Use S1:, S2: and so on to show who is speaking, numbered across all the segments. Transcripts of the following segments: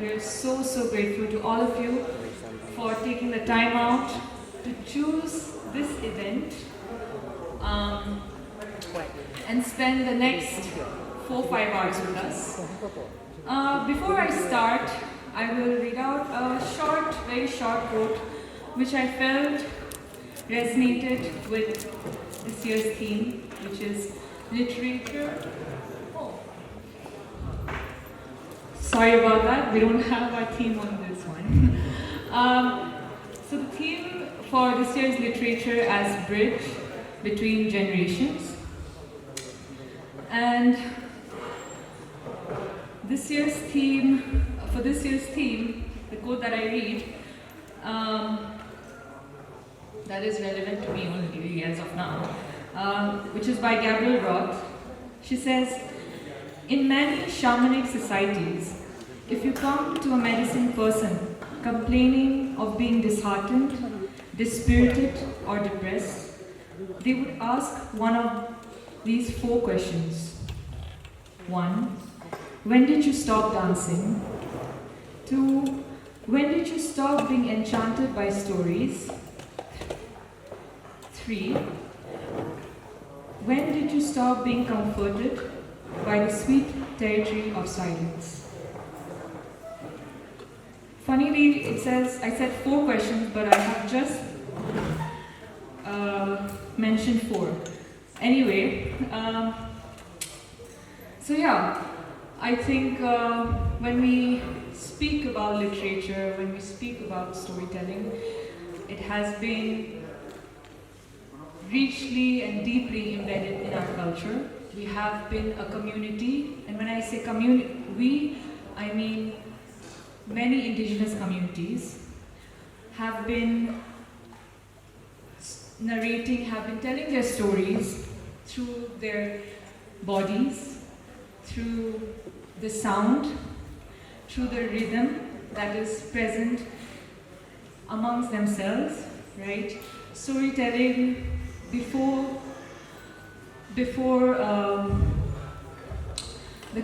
S1: we're so, so grateful to all of you for taking the time out to choose this event and spend the next 4-5 hours with us. Before I start, I will read out a short, very short quote which I felt resonated with this year's theme, which is literature. Oh. Sorry about that, we don't have our theme on this one. So the theme for this year's literature as bridge between generations. And this year's theme, the quote that I read, that is relevant to me only as of now, which is by Gabrielle Roth. She says, in many shamanic societies, if you come to a medicine person complaining of being disheartened, dispirited, or depressed, they would ask one of these 4 questions. 1. When did you stop dancing? 2. When did you stop being enchanted by stories? 3. When did you stop being comforted by the sweet territory of silence? Funnily, it says, I said 4 questions, but I have just mentioned 4. Anyway, so yeah, I think when we speak about literature, when we speak about storytelling, it has been richly and deeply embedded in our culture. We have been a community, and when I say community, we, I mean many indigenous communities have been narrating, have been telling their stories through their bodies, through the sound, through the rhythm that is present amongst themselves, right? Storytelling before the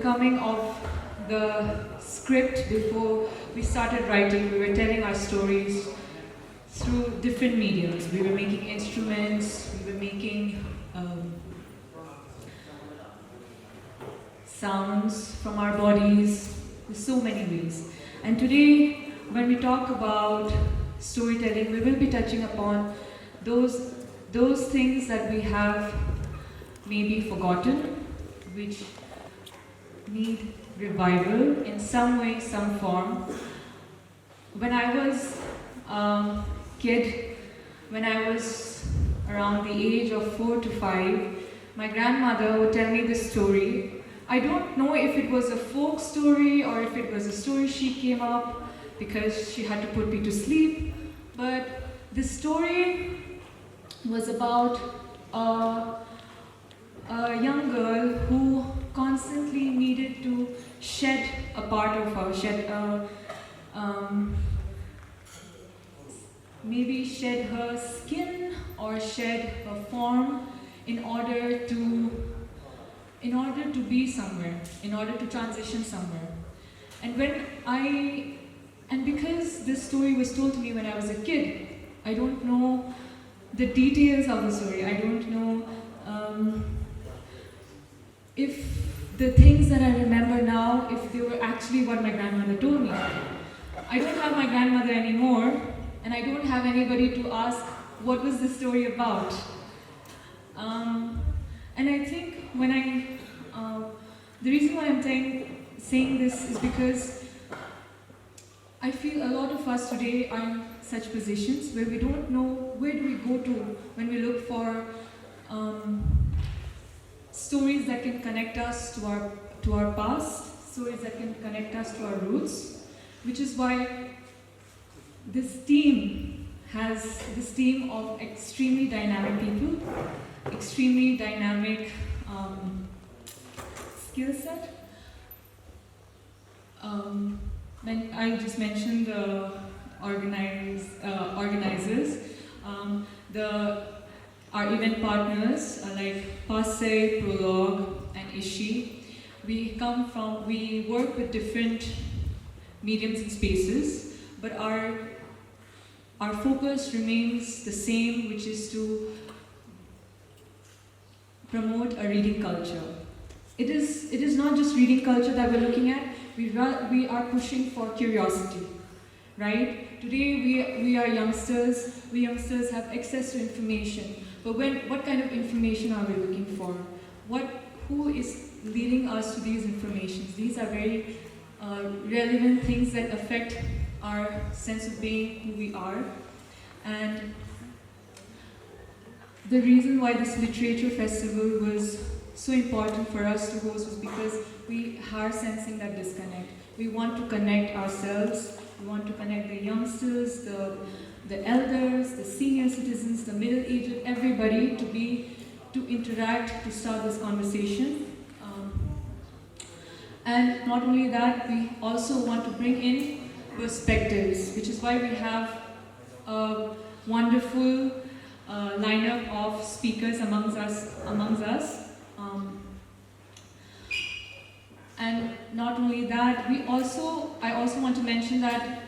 S1: coming of the script, before we started writing, we were telling our stories through different mediums. We were making instruments, we were making sounds from our bodies, in so many ways. And today, when we talk about storytelling, we will be touching upon those things that we have maybe forgotten, which need revival in some way, some form. When I was a kid, when I was around the age of 4 to 5, my grandmother would tell me this story. I don't know if it was a folk story or if it was a story she came up because she had to put me to sleep, but the story was about a young girl who constantly needed to shed a part of her, maybe shed her skin or shed her form in order to be somewhere, in order to transition somewhere. And because this story was told to me when I was a kid, I don't know the details of the story. I don't know if the things that I remember now, if they were actually what my grandmother told me. I don't have my grandmother anymore, and I don't have anybody to ask what was the story about. And I think the reason why I'm saying this is because I feel a lot of us today are in such positions where we don't know where do we go to when we look for stories that can connect us to our past, stories that can connect us to our roots, which is why this team has this team of extremely dynamic people, extremely dynamic skill set. I just mentioned the organizers, our event partners like Passe, Prologue, and Ishi. We work with different mediums and spaces, but our focus remains the same, which is to promote a reading culture. It is not just reading culture that we're looking at, we are pushing for curiosity, right? Today we are youngsters, we youngsters have access to information, but what kind of information are we looking for? Who is leading us to these informations? These are very relevant things that affect our sense of being, who we are. And the reason why this literature festival was so important for us to host was because we are sensing that disconnect. We want to connect ourselves, we want to connect the youngsters, the elders, the senior citizens, the middle-aged, everybody to interact, to start this conversation. And not only that, we also want to bring in perspectives, which is why we have a wonderful lineup of speakers amongst us. And not only that, I also want to mention that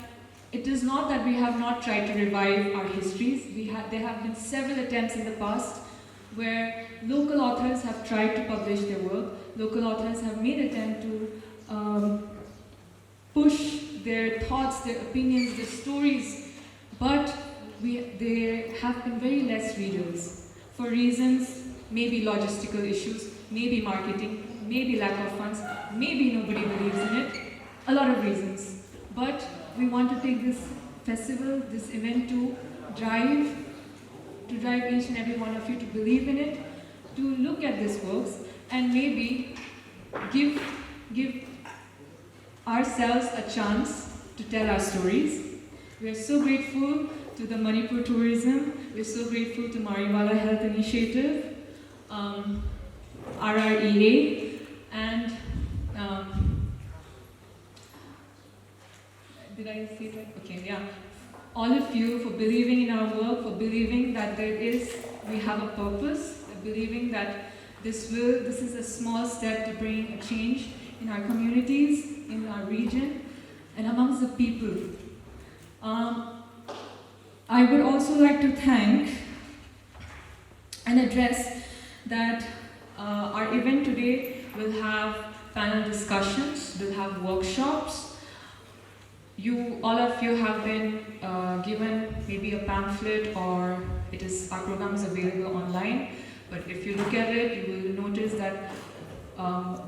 S1: it is not that we have not tried to revive our histories. There have been several attempts in the past where local authors have tried to publish their work. Local authors have made attempt to push their thoughts, their opinions, their stories, but there have been very less readers for reasons, maybe logistical issues, maybe marketing, maybe lack of funds, maybe nobody believes in it, a lot of reasons. But we want to take this festival, this event to drive each and every one of you to believe in it, to look at these works, and maybe give ourselves a chance to tell our stories. We are so grateful to the Manipur Tourism, we're so grateful to Mariwala Health Initiative, RREA, and did I say that? Okay, yeah. All of you for believing in our work, for believing that we have a purpose, believing that this is a small step to bring a change in our communities, in our region, and amongst the people. I would also like to thank and address that our event today will have panel discussions, will have workshops. All of you have been given maybe a pamphlet, or our program is available online. But if you look at it, you will notice that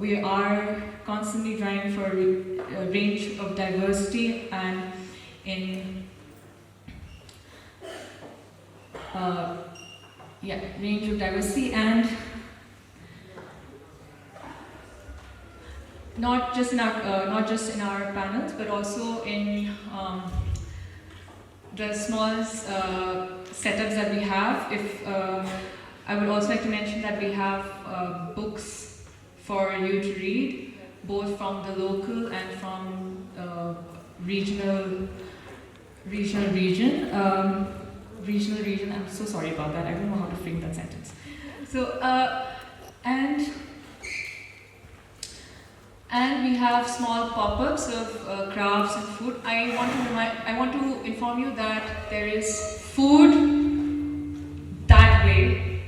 S1: we are constantly trying for a range of diversity and range of diversity, and not just in our panels, but also in the small setups that we have. I would also like to mention that we have books for you to read, both from the local and from regional region. I'm so sorry about that. I don't know how to frame that sentence. So and we have small pop-ups of crafts and food. I want to inform you that there is food that way,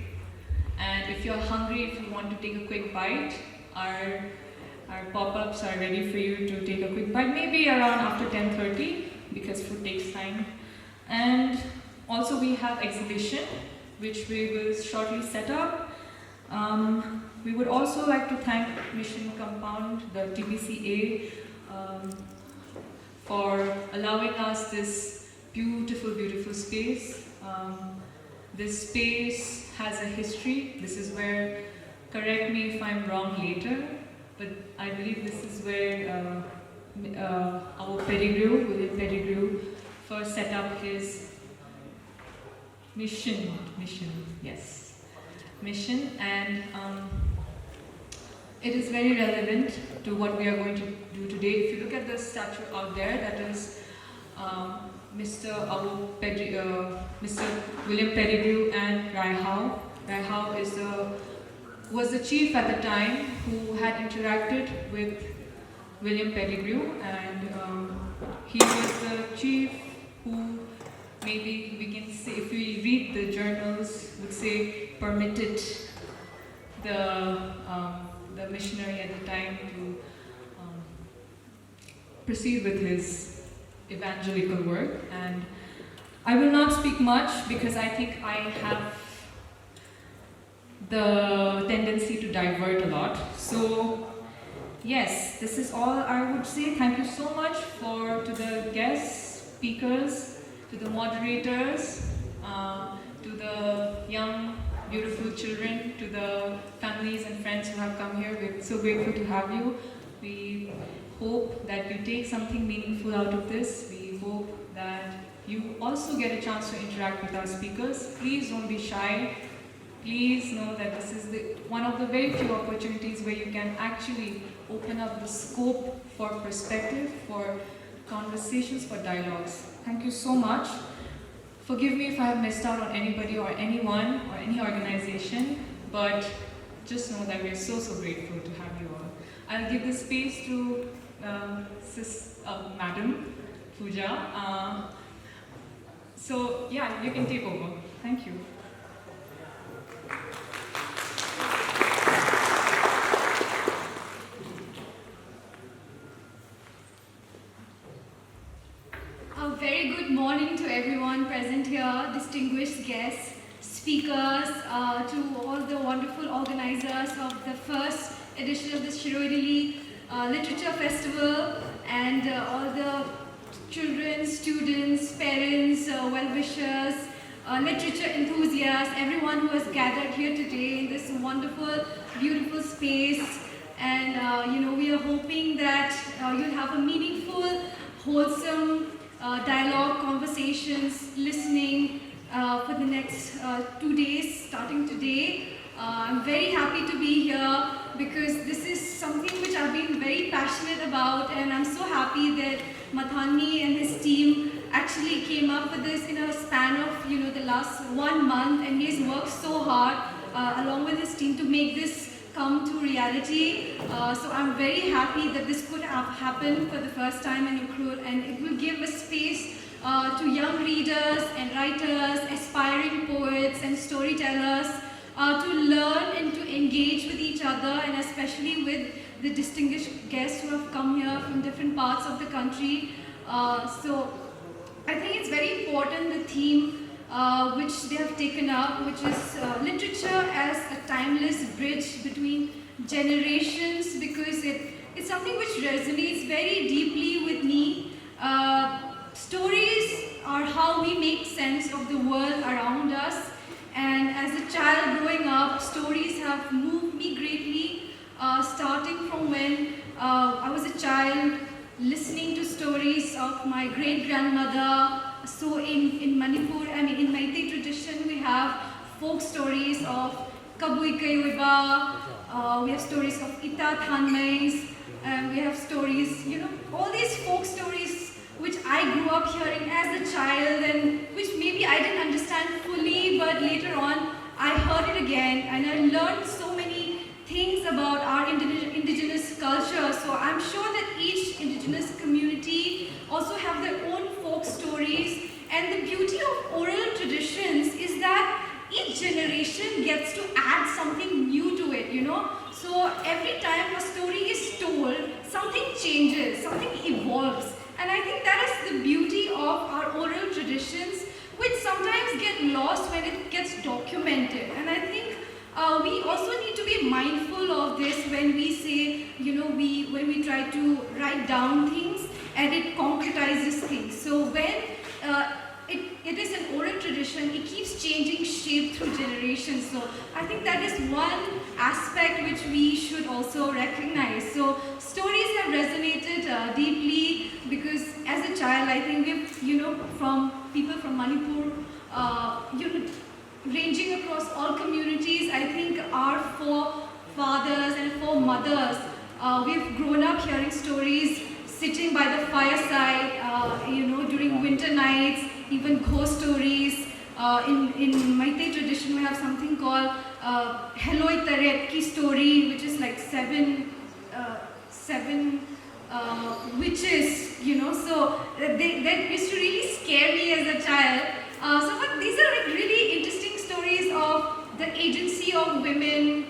S1: and if you're hungry, if you want to take a quick bite, our pop-ups are ready for you to take a quick bite, maybe around after 10:30, because food takes time. And also we have exhibition, which we will shortly set up. We would also like to thank Mission Compound, the TBCA, for allowing us this beautiful space. This space has a history. This is where, correct me if I'm wrong later, but I believe this is where our William Pettigrew, first set up his mission, and it is very relevant to what we are going to do today. If you look at the statue out there, that is Mr. William Pettigrew and Rai Howe. Rai Howe was the chief at the time who had interacted with William Pettigrew, and He was the chief who, maybe we can say, if we read the journals, would say permitted the missionary at the time to proceed with his evangelical work. And I will not speak much because I think I have the tendency to divert a lot. So yes, this is all I would say. Thank you so much to the guests, speakers, to the moderators, to the young, beautiful children, to the families and friends who have come here. We're so grateful to have you. We hope that you take something meaningful out of this. We hope that you also get a chance to interact with our speakers. Please don't be shy. Please know that this is one of the very few opportunities where you can actually open up the scope for perspective, for conversations, for dialogues. Thank you so much. Forgive me if I have missed out on anybody or anyone or any organization, but just know that we are so, so grateful to have you all. I'll give the space to Madam Pooja. So yeah, you can take over. Thank you.
S2: A very good morning to everyone present here, distinguished guests, speakers, to all the wonderful organizers of the first edition of the Shiroi Literature Festival, and all the children, students, parents, well-wishers, literature enthusiasts, everyone who has gathered here today in this wonderful, beautiful space. And we are hoping that you'll have a meaningful, wholesome dialogue, conversations, listening for the next 2 days, starting today. I'm very happy to be here because this is something which I've been very passionate about, and I'm so happy that Mathani and his team actually came up with this in a span of the last 1 month, and he's worked so hard along with his team to make this come to reality. So I'm very happy that this could have happened for the first time in Ukhrul, and it will give a space to young readers and writers, aspiring poets and storytellers to learn and to engage with each other, and especially with the distinguished guests who have come here from different parts of the country. So I think it's very important, the theme which they have taken up, which is literature as a timeless bridge between generations, because it's something which resonates very deeply with me. Stories are how we make sense of the world around us, and as a child growing up, stories have moved me greatly, starting from when I was a child, listening to stories of my great-grandmother. So in Manipur, in Meitei tradition, we have folk stories of Kabui Kayuiba, we have stories of Ita Thanmais, and we have stories, all these folk stories which I grew up hearing as a child, and which maybe I didn't understand fully, but later on I heard it again, and I learned so many things about our indigenous culture. So I'm sure that each indigenous community also have their own folk stories, and the beauty of oral traditions is that each generation gets to add something new to it, So every time a story is told, something changes, something evolves. And I think that is the beauty of our oral traditions, which sometimes get lost when it gets documented. And I think we also need to be mindful of this when we say, when we try to write down things and it concretizes things. So when it is an oral tradition, it keeps changing shape through generations. So I think that is one aspect which we should also recognize. So stories have resonated deeply because as a child, I think we've, from people from Manipur, ranging across all communities, I think our forefathers and foremothers, we've grown up hearing stories, sitting by the fireside, during winter nights, even ghost stories. In Meitei tradition, we have something called Heloi Taret Ki story, which is like seven witches, you know. So that used to really scare me as a child. But these are like really interesting stories of the agency of women,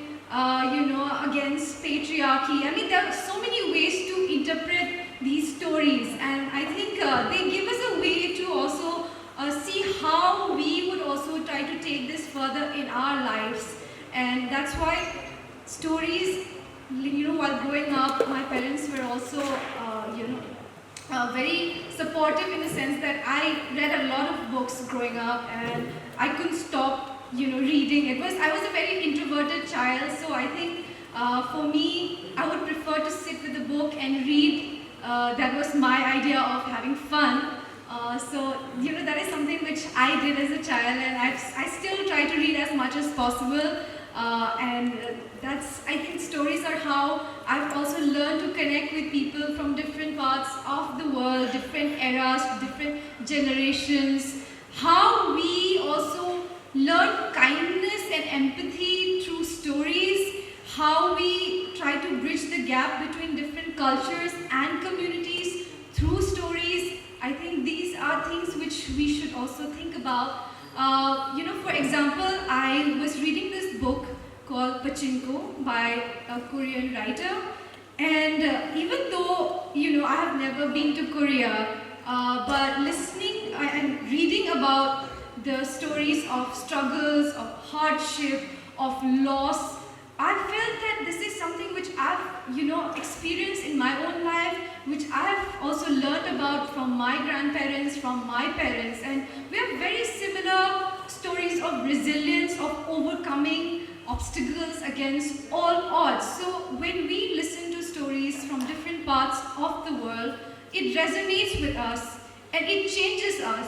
S2: you know, against patriarchy. I mean, there are so many ways to interpret these stories, and I think they give us a way to also see how we would also try to take this further in our lives. And that's why stories, you know, while growing up, my parents were also, you know, very supportive in the sense that I read a lot of books growing up, and I couldn't stop, you know, reading. I was a very introverted child, so I think for me, I would prefer to sit with a book and read. That was my idea of having fun. So, you know, that is something which I did as a child, and I still try to read as much as possible. I think stories are how I've also learned to connect with people from different parts of the world, different eras, different generations. How we also learn kindness and empathy through stories. How we try to bridge the gap between different cultures and communities through stories. I think these are things which we should also think about. You know, for example, I was reading this book called Pachinko by a Korean writer, and even though, you know, I have never been to Korea, but listening and reading about the stories of struggles, of hardship, of loss, I felt that this is something which I've, you know, experienced in my own life, which I've also learned about from my grandparents, from my parents, and we have very similar stories of resilience, of overcoming obstacles against all odds. So when we listen to stories from different parts of the world, it resonates with us and it changes us.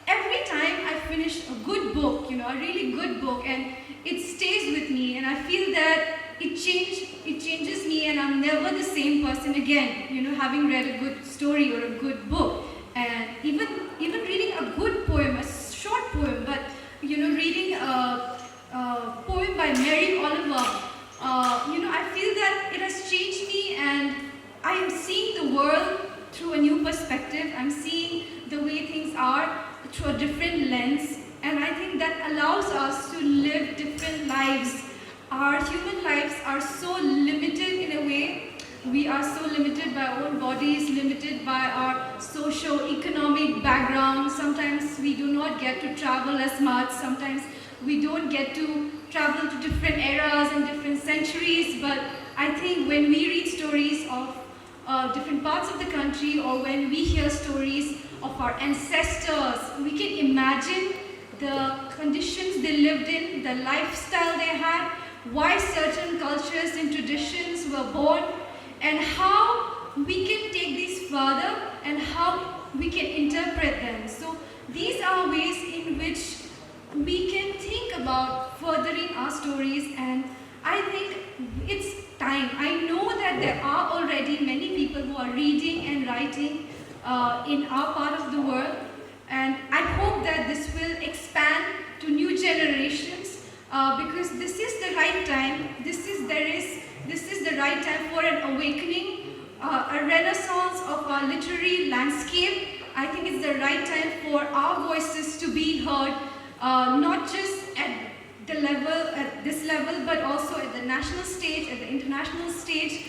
S2: Every time I finish a good book, you know, a really good book, and it stays with me, and I feel that it changes me, and I'm never the same person again, you know, having read a good story or a good book. And even reading a good poem, a short poem, but, you know, reading a poem by Mary Oliver, you know, I feel that it has changed me, and I am seeing the world through a new perspective. I'm seeing the way things are through a different lens, and I think that allows us to live different lives. Our human lives are so limited in a way. We are so limited by our own bodies, limited by our socio-economic background. Sometimes we do not get to travel as much. Sometimes we don't get to travel to different eras and different centuries. But I think when we read stories of different parts of the country, or when we hear stories of our ancestors, we can imagine the conditions they lived in, the lifestyle they had, why certain cultures and traditions were born, and how we can take these further and how we can interpret them. So these are ways in which we can think about furthering our stories, and I think it's time. I know that there are already many people who are reading and writing in our part of the world, and I hope that this will expand to new generations, because this is the right time. This is the right time for an awakening, a renaissance of our literary landscape. I think it's the right time for our voices to be heard, not just at this level, but also at the national stage, at the international stage.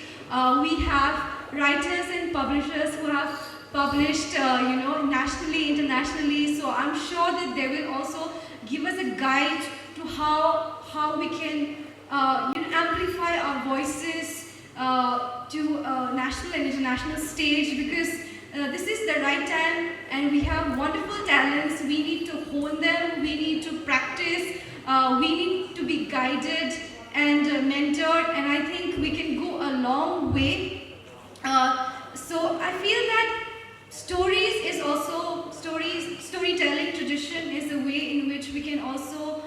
S2: We have writers and publishers who have published, you know, nationally, internationally. So I'm sure that they will also give us a guide to how we can, you know, amplify our voices to national and international stage, because this is the right time, and we have wonderful talents. We need to hone them. We need to practice. We need to be guided and mentored, and I think we can go a long way. So I feel that storytelling tradition is a way in which we can also,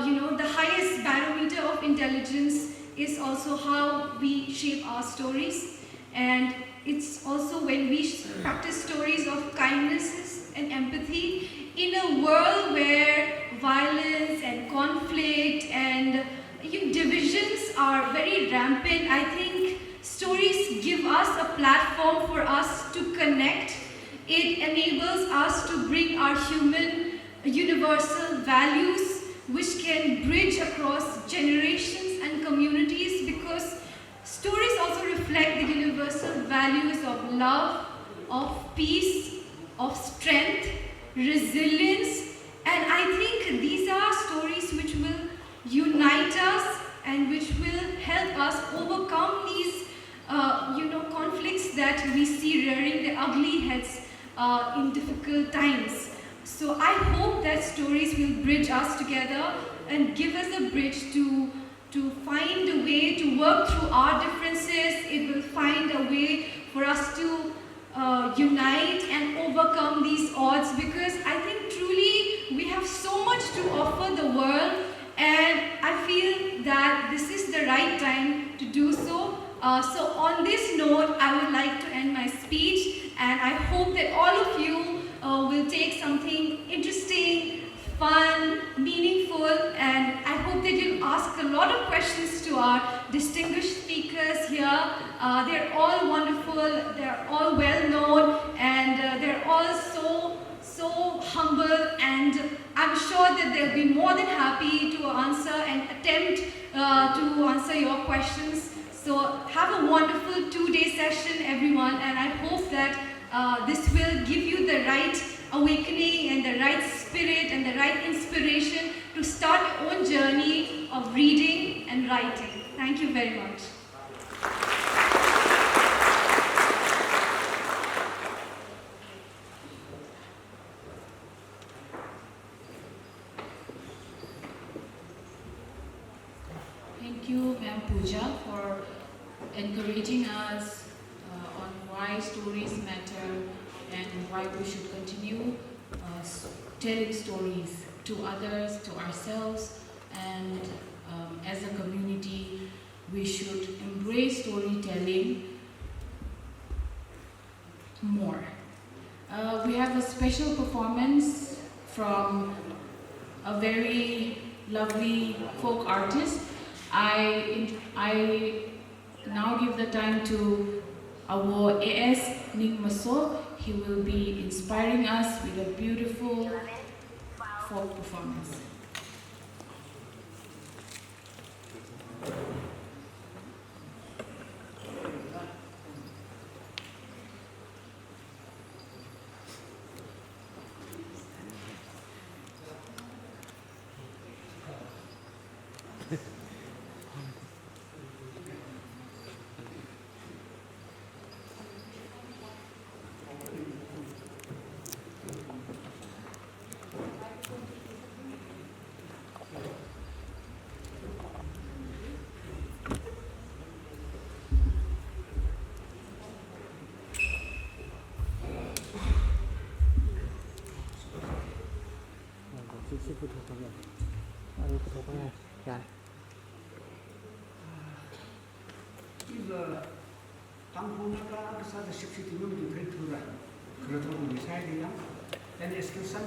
S2: you know, the highest barometer of intelligence is also how we shape our stories. And it's also when we practice stories of kindness and empathy in a world where violence and conflict and divisions are very rampant. I think Stories give us a platform for us to connect. It enables us to bring our human universal values which can bridge across generations and communities, because stories also reflect the universal values of love, of peace, of strength, resilience, and I think these are stories which will unite us and which will help us overcome these conflicts that we see rearing their ugly heads in difficult times. So I hope that stories will bridge us together and give us a bridge to find a way to work through our differences. It will find a way for us to unite and overcome these odds, because I think truly we have so much to offer the world, and I feel that this is the right time to do so. So on this note, I would like to end my speech, and I hope that all of you will take something interesting, fun, meaningful, and I hope that you'll ask a lot of questions to our distinguished speakers here. They're all wonderful, they're all well known, and they're all so humble, and I'm sure that they'll be more than happy to answer and attempt to answer your questions. So have a wonderful 2-day session, everyone, and I hope that this will give you the right awakening and the right spirit and the right inspiration to start your own journey of reading and writing. Thank you very much.
S3: Thank you, Ma'am Pooja, for encouraging us on why stories matter and why we should continue telling stories to others, to ourselves, and as a community, we should embrace storytelling more. We have a special performance from a very lovely folk artist. I now give the time to our AS Ningmaso. He will be inspiring us with a beautiful folk performance.
S4: 이거 당분간 그사도 식시 뒤면 그래투라 그렇다고 미사일이야. dan eskesan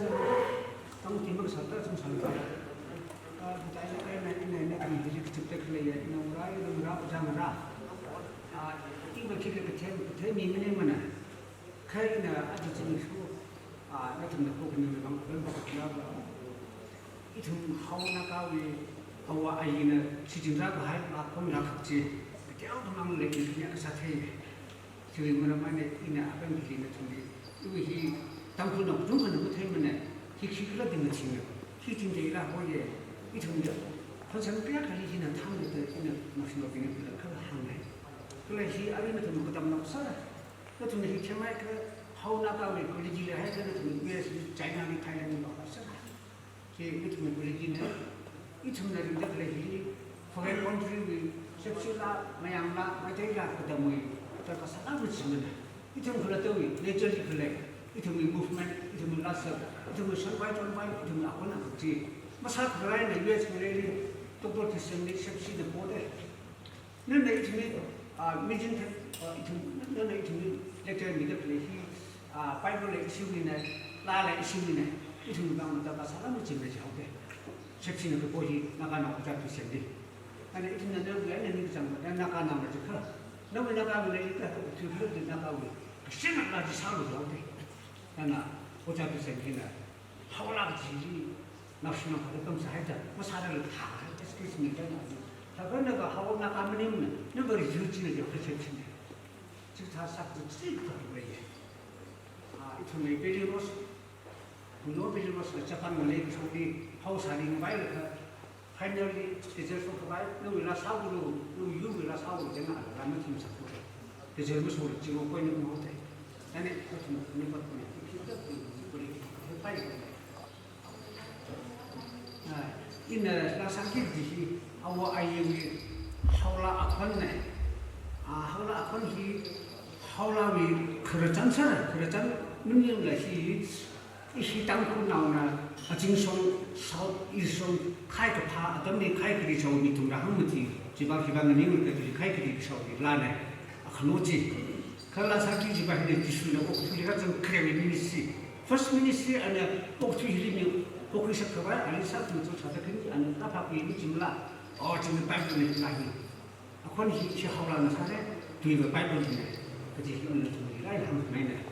S4: tang timur sata sum salka budaya ini kami jadi kecipta kelaya ini urai lumra jamra tiba kita kecil mimene mana kaina ada jenis nanti nak bukan memang berbagai itu hawa nakawi hawa ayina sijinra bahai lakon lakci kau memang lagi punya kesatuan jadi mana ini apa yang kita tunggu itu 당분 좀 하는 것 때문에 희귀가 되는 친구 희진제가 뭐에 이 정도 항상 빼야 갈리지는 탐도 있는 무슨 거기는 그걸 하네 그래 희 아리는 좀 그다음 나서 그 좀 이렇게 그 하우나가 왜 걸리지를 해야 되는 좀 위에서 자이나미 타이는 거 봤어 그 좀 걸리지는 이 정도인데 그래 희 포레 컨트리 셉시라 마양라 마이테가 그다음 뭐 저거 사람을 지면 이좀 그랬더니 내절이 그래 itu movement, itu rasa, itu survive, itu apa nak kerja. Masa kerana ni US mereka doktor kisah ni sepsi dah boleh. Nana itu ni mijin itu nana itu ni lecturer ni dah pelih. Bible issue ni, lala issue ni, itu memang kita pasal macam macam apa. Sepsi ni kepoji nak nak kita kisah ni. Karena itu nana bukan ni macam nana nak macam apa. 너무 나가고 내니까 들려도 나가고 생각까지 사는 건데 나나 어차피 생기나 하울라지 나시나 그러면서 하자 뭐 사람을 다 했겠습니다. 다그네가 하고 나가면은 너버리 주지는 옆에 세치네. 지금 다 쌓고 찌르고 그래. 아 이tum에 빌리로스 노빌로스 자판 말레이 소비 하우사링 바이르 파이널리 디저트 바이 너위라 사고로 너 유위라 사고로 되나 라면 팀 잡고 디저트 소리 지금 거기 있는 거 같아. 나는 그좀 그런 것 때문에 우리 빨리 이는 라상기지 아워 아이위 하울라 아콘네 하울라 아콘히 하울라위 그렇잖아 그렇잖아 능력이 이 땅으로 나오나 진성 사업 일성开个파 어떤데开个리 저기 동라 한무지 지방 기반은 이물까지 开个리 저기 라네 그노지 그러나 사기 지방에 기술하고 우리가 좀 그래 미니시 first ministry 안에 복투 일이면 복에서 그걸 알리사 좀 찾아든지 아니 답하고 이미지 몰라 지금 바이블에 나기 그건 희치 하울라는 사례 뒤에 바이블이네 그지 이거는 좀 이라 하면 되네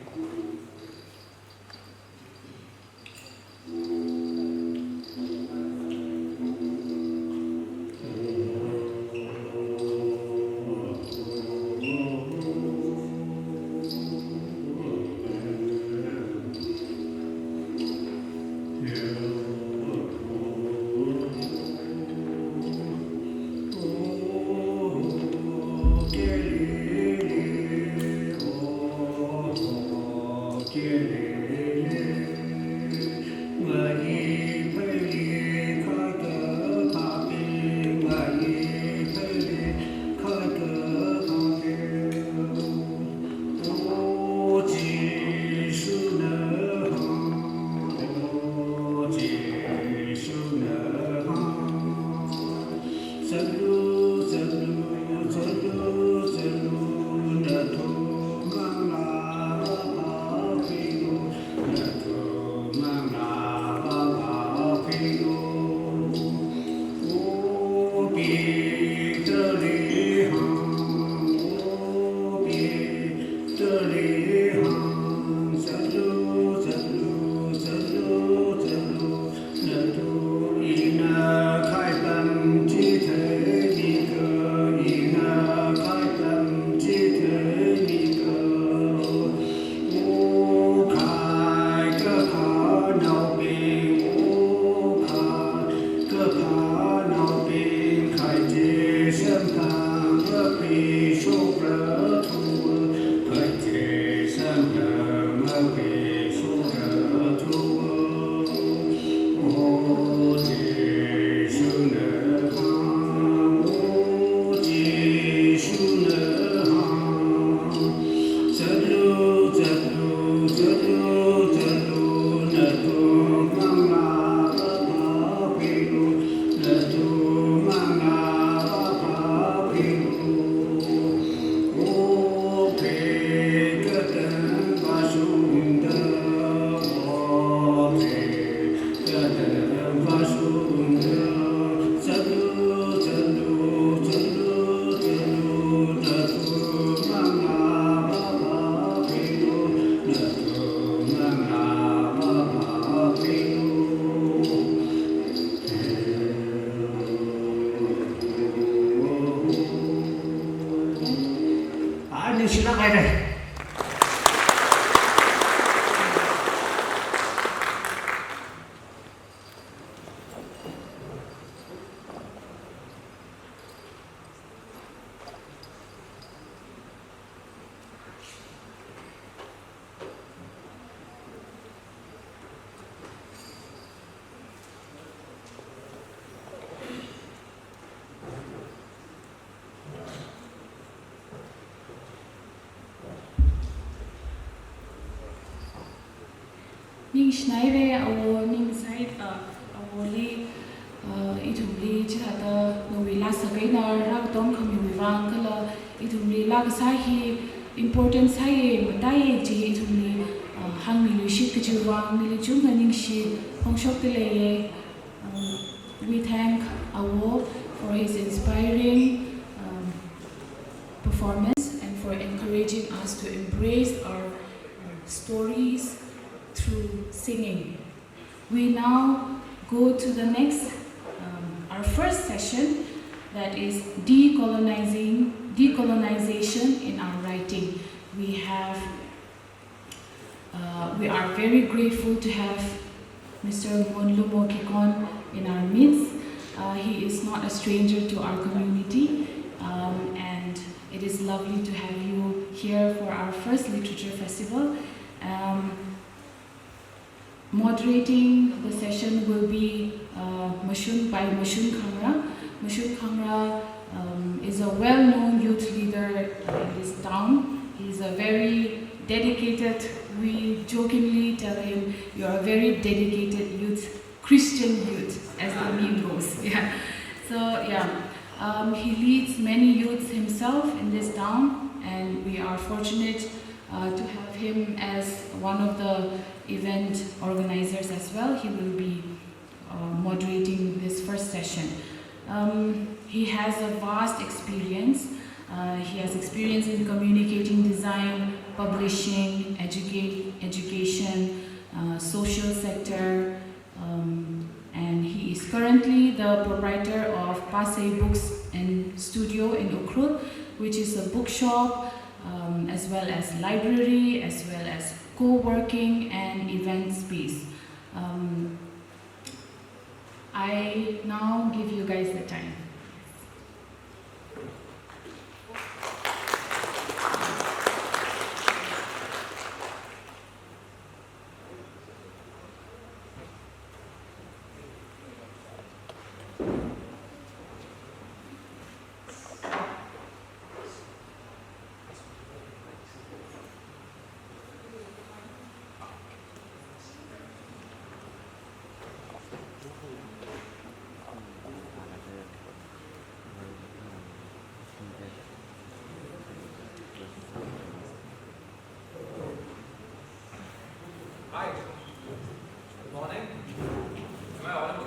S3: ning schneide awo ning side awoli itumli chata no wila sagaina rak dom khami wang kala itumli lag sahi importance hai matai ji itumli hang mi shi kju wang mi chu ning shi hongshok tele we thank Awo for his inspiring performance encouraging us to embrace our stories through singing. We now go to the next, our first session, that is decolonization in our writing. We are very grateful to have Mr. Monlumo Kikon in our midst. He is not a stranger to our community, and it is lovely to have you here for our first literature festival. Moderating the session will be Mashun Khangra. Mashun Khangra is a well-known youth leader in this town. He's a very dedicated, we jokingly tell him, you're a very dedicated youth, Christian youth, as the meme goes. Yeah. So yeah, he leads many youths himself in this town, and we are fortunate to have him as one of the event organizers as well. He will be moderating this first session. He has a vast experience. He has experience in communicating design, publishing, education, social sector, and he is currently the proprietor of Pasay Books and Studio in Ukrut, which is a bookshop, as well as library, as well as co-working and event space. I now give you guys the time.
S5: Hi. Good morning. Am I audible?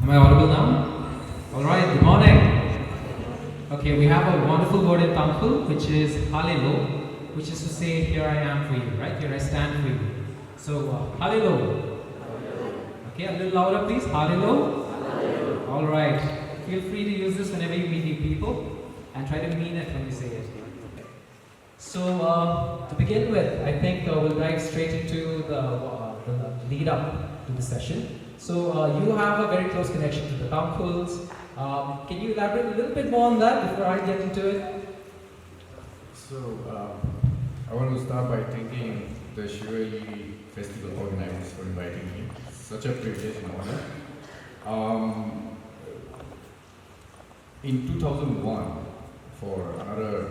S5: Am I audible now? All right. Good morning. Okay, we have a wonderful word in Tamil, which is Hallelu, which is to say, here I am for you, right? Here I stand for you. So, Hallelu. Okay, a little louder, please. Hallelu. All right. Feel free to use this whenever you meet new people, and try to mean it when you say it. So, to begin with, I think we'll dive straight into the lead up to the session. So, you have a very close connection to the Tamils. Can you elaborate a little bit more on that before I get into it?
S6: So, I want to start by thanking the Shivali Festival organizers for inviting me. Such a privilege and honor. In 2001, for another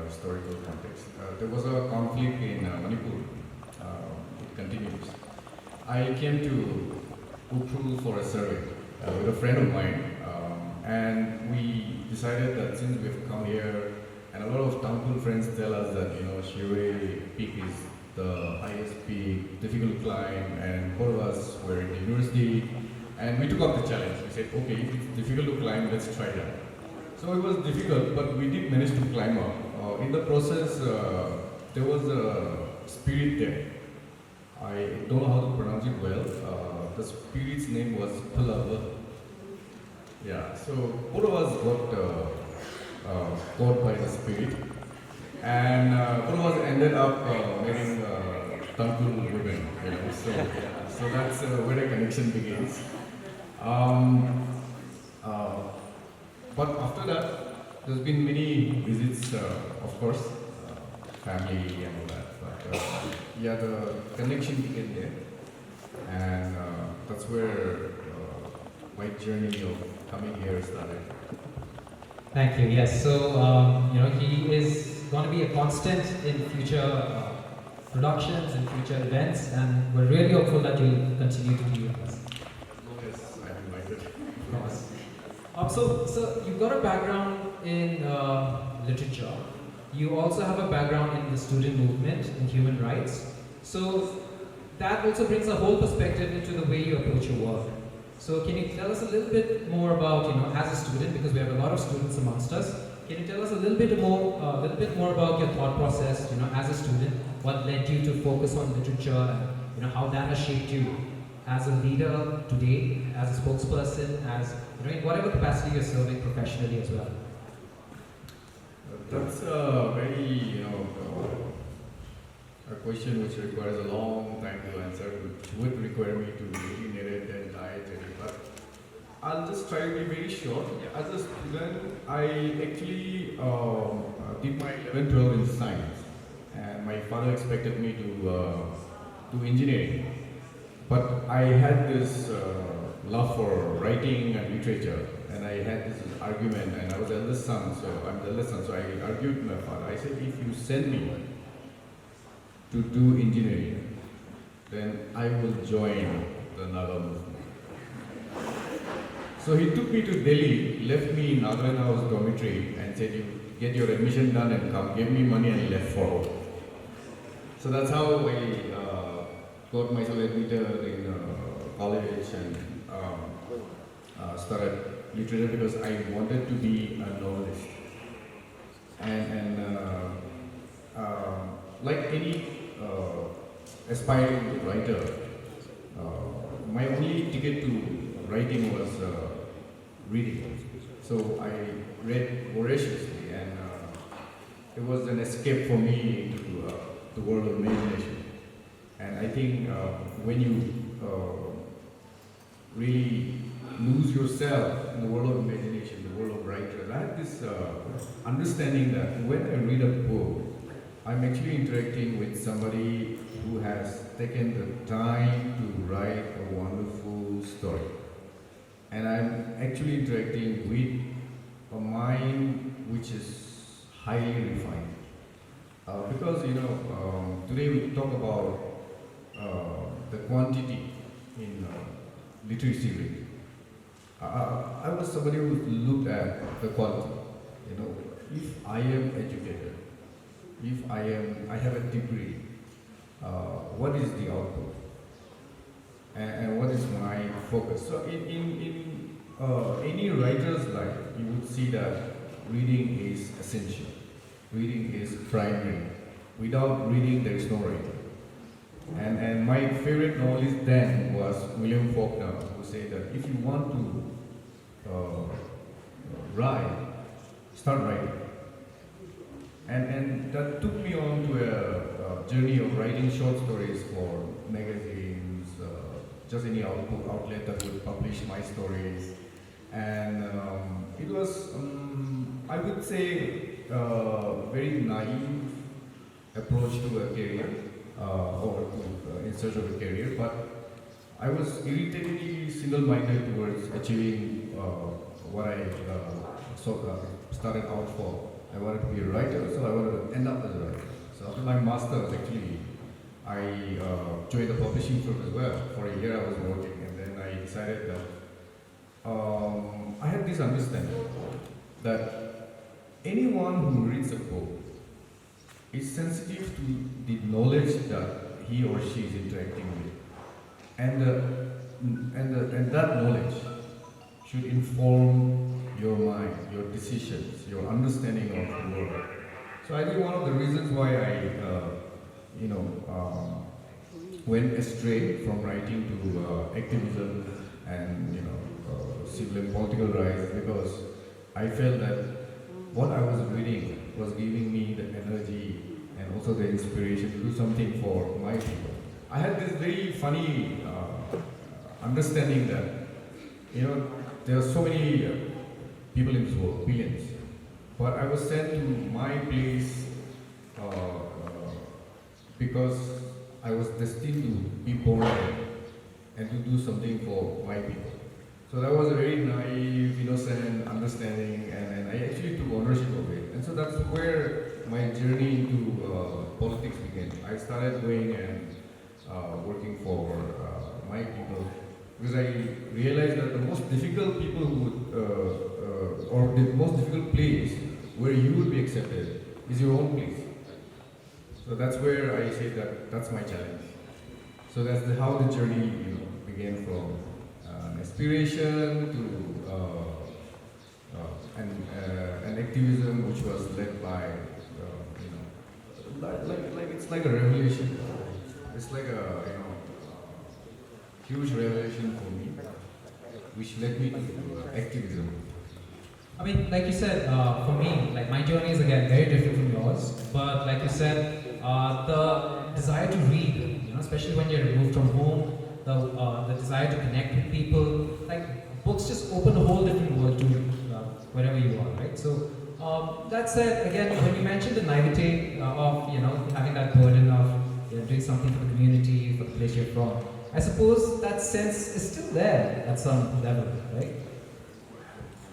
S6: historical context, there was a conflict in Manipur. It continues. I came to Ukrul for a survey with a friend of mine, and we decided that since we've come here, and a lot of Tamil friends tell us that Shivali Peak is the highest peak, difficult to climb, and both of us were in university, and we took up the challenge. We said, okay, if it's difficult to climb, let's try that. So it was difficult, but we did manage to climb up. In the process, there was a spirit there. I don't know how to pronounce it well. The spirit's name was Palava. Yeah, so both of us got caught by the spirit, and both of us ended up wearing Tamil ribbon. So that's where the connection begins. But after that, there's been many visits, of course, family and all that. But yeah, the connection began there, and that's where my journey of coming here started.
S5: Thank you. Yes. So, he is going to be a constant in future productions and future events, and we're really hopeful that you'll continue to be with us.
S6: As long as I'm invited.
S5: Of course. So you've got a background in literature. You also have a background in the student movement and human rights. So that also brings a whole perspective into the way you approach your work. So can you tell us a little bit more about, as a student, because we have a lot of students amongst us, can you tell us a little bit more about your thought process, as a student? What led you to focus on literature, and how that has shaped you as a leader today, as a spokesperson, as in whatever capacity you're serving professionally as well?
S6: That's a very, a question which requires a long time to answer, which would require me to really narrate the entire journey. But I'll just try to be very short. As a student, I actually did my 11-12 in science, and my father expected me to do engineering. But I had this love for writing and literature, and I had this argument, and I was the eldest son, so I argued with my father. I said, if you send me to do engineering, then I will join the Naga movement. So he took me to Delhi, left me in Nagaland House dormitory, and said, you get your admission done and come, gave me money and left for home. So that's how I got myself admitted in college and started literature because I wanted to be a novelist. And like any aspiring writer, my only ticket to writing was reading. So I read voraciously, and it was an escape for me into the world of imagination. And I think when you really lose yourself in the world of imagination, the world of writers, I have this understanding that when I read a book, I'm actually interacting with somebody who has taken the time to write a wonderful story. And I'm actually interacting with a mind which is highly refined. Because, today we talk about the quantity in literacy rate. I was somebody who looked at the quality. If I am educated, if I have a degree, what is the output? And what is my focus? So in any writer's life, you would see that reading is essential. Reading is primary. Without reading, there is no writing. And my favorite novelist then was William Faulkner, who said that if you want to write, start writing. And that took me on to a journey of writing short stories for magazines, just any outlet that would publish my stories. And it was, I would say, very naive approach to a career, or in search of a career, but I was irritatingly single-minded towards achieving what I started out for. I wanted to be a writer, so I wanted to end up as a writer. So after my master's, actually, I joined the publishing firm as well. For a year I was working, and then I decided that I had this understanding that anyone who reads a book is sensitive to the knowledge that he or she is interacting with, and that knowledge should inform your mind, your decisions, your understanding of the world. So I think one of the reasons why I, went astray from writing to activism and civil and political rights, because I felt that what I was reading was giving me the energy and also the inspiration to do something for my people. I had this very funny understanding that there are so many people in this world, billions, but I was sent to my place because I was destined to be born there and to do something for my people. So that was a very naive, innocent understanding, and I actually took ownership of it. And so that's where my journey into politics began. I started going and working for my people, because I realized that the most difficult people who would, or the most difficult place where you will be accepted is your own place. So that's where I say that that's my challenge. So that's how the journey began, from aspiration to an activism which was led by, like it's like a revelation. It's like a huge revelation for me, which led me to activism.
S5: I mean, like you said, for me, like my journey is again very different from yours. But like you said, the desire to read, especially when you're removed from home, the desire to connect with people, like books just open a whole different world to wherever you are, right? So that said, again, when you mentioned the naivete of having that burden of doing something for the community, for the place you're from, I suppose that sense is still there at some level, right?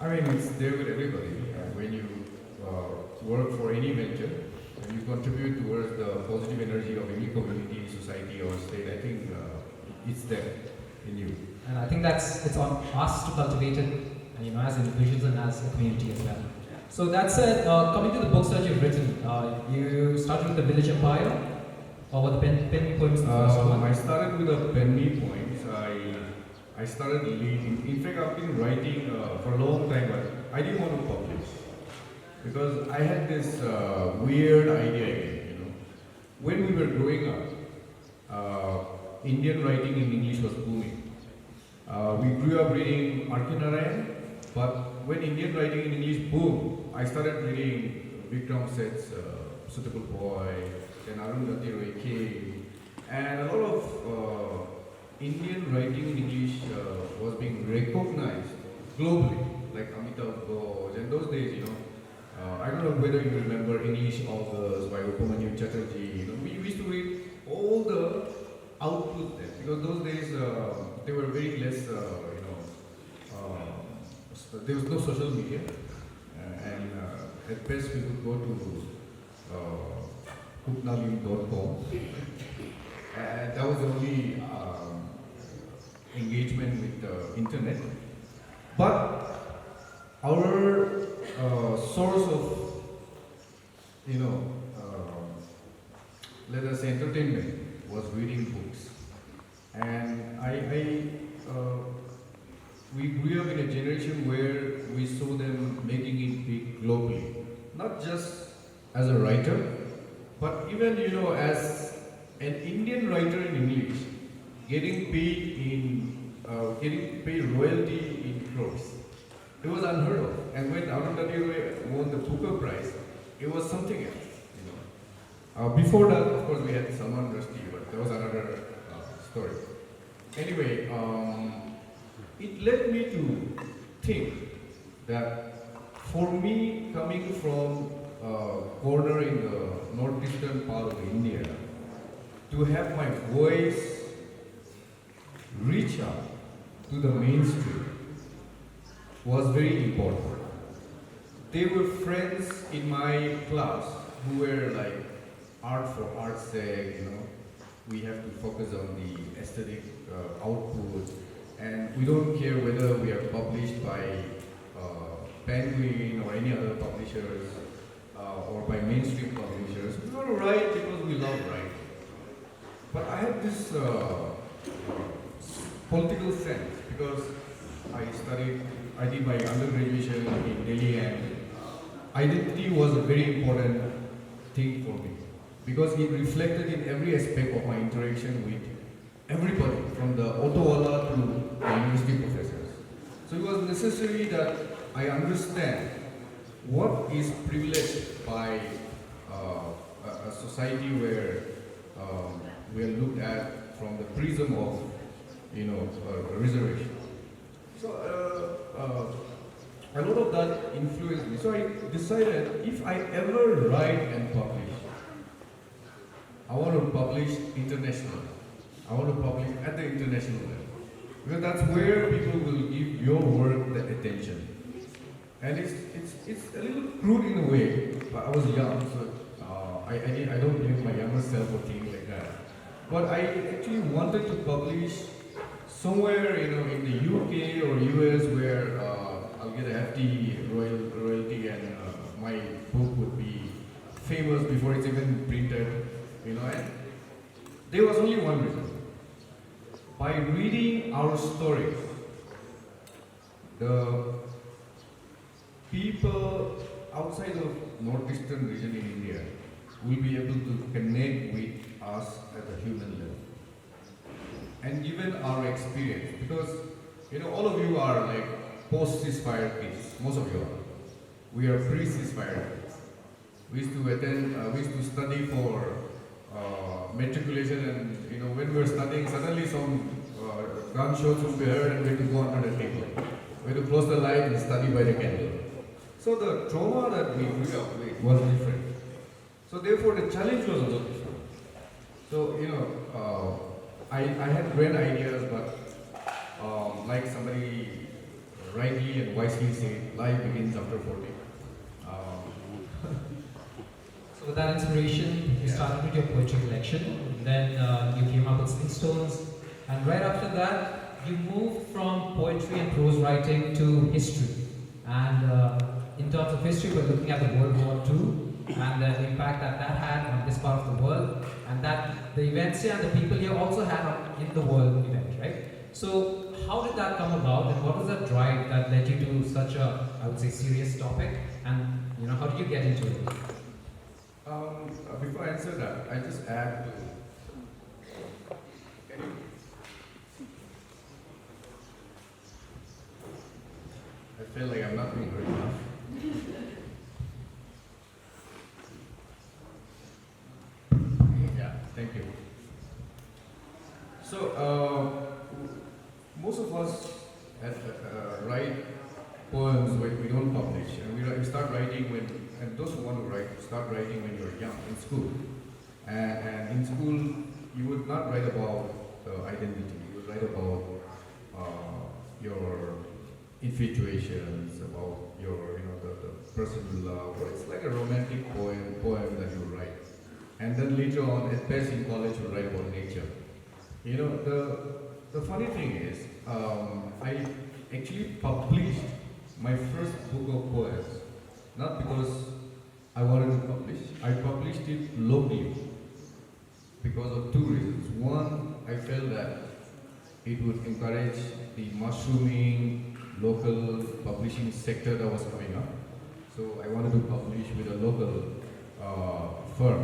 S6: I mean, it's there with everybody. When you work for any venture, when you contribute towards the positive energy of any community, society, or state, I think it's there in you.
S5: And I think it's on us to cultivate it, as individuals and as a community as well. So that said, coming to the books that you've written, you started with the Village Empire, or were the pen poems the first one?
S6: I started with the penny poems. I started reading. In fact, I've been writing for a long time, but I didn't want to publish because I had this weird idea again. When we were growing up, Indian writing in English was booming. We grew up reading R.K. Narayan, but when Indian writing in English boomed, I started reading Vikram Seth's Suitable Boy, then Arundhati Roy came, and a lot of Indian writing in English was being recognized globally, like Amitav Ghosh. And those days, I don't know whether you remember English Authors by Upamanyu Chatterjee. We used to read all the output there because those days they were very less, there was no social media, and at best we could go to hoopnalim.com, and that was the only engagement with the internet. But our source of, let us say entertainment was reading books, and we grew up in a generation where we saw them making it big globally, not just as a writer, but even as an Indian writer in English, getting paid royalty in crores. It was unheard of. And when Arundhati Roy won the Booker Prize, it was something else. Before that, of course, we had Salman Rushdie, but that was another story. Anyway, it led me to think that for me, coming from a corner in the northeastern part of India, to have my voice reach out to the mainstream was very important. They were friends in my class who were like, art for art's sake, we have to focus on the aesthetic output, and we don't care whether we are published by Penguin or any other publishers or by mainstream publishers. We want to write because we love writing. But I had this political sense because I did my undergraduation in Delhi, and identity was a very important thing for me because it reflected in every aspect of my interaction with everybody, from the auto wala to the university professors. So it was necessary that I understand what is privileged by a society where we are looked at from the prism of reservation. So a lot of that influenced me. So I decided if I ever write and publish, I want to publish internationally. I want to publish at the international level. Because that's where people will give your work the attention. And it's a little crude in a way, but I was young, so I don't blame my younger self for thinking like that. But I actually wanted to publish somewhere, in the UK or US where I'll get a hefty royalty and my book would be famous before it's even printed, and there was only one reason. By reading our stories, the people outside of northeastern region in India will be able to connect with us at a human level. And given our experience, because all of you are like post-ceasefire kids, most of you are. We are pre-ceasefire kids. We used to attend, we used to study for matriculation, and when we were studying, suddenly some gunshots would be heard and we had to go under the table. We had to close the light and study by the candle. So the trauma that we grew up with was different. So therefore the challenge was also different. So I had grand ideas, but like somebody rightly and wisely said, life begins after 40.
S5: So with that inspiration, you
S6: Yeah.
S5: started with your poetry collection, then you came up with Sling Stones, and right after that, you moved from poetry and prose writing to history. And in terms of history, we're looking at the World War II and the impact that that had on this part of the world, and that the events here and the people here also had in the world event, right? So how did that come about, and what was that drive that led you to such a, I would say, serious topic? And how did you get into it?
S6: Before I answer that, I just add to. Can you? I feel like I'm not being good enough. Yeah, thank you. So, most of us write poems when we don't publish, and we start writing and those who want to write, start writing when you're young, in school. And in school, you would not write about identity, you would write about your infatuations, about your, the person you love, or it's like a romantic poem that you write. And then later on, at best in college, you write about nature. The funny thing is, I actually published my first book of poems, not because I wanted to publish. I published it locally because of two reasons. One, I felt that it would encourage the mushrooming local publishing sector that was coming up. So I wanted to publish with a local firm.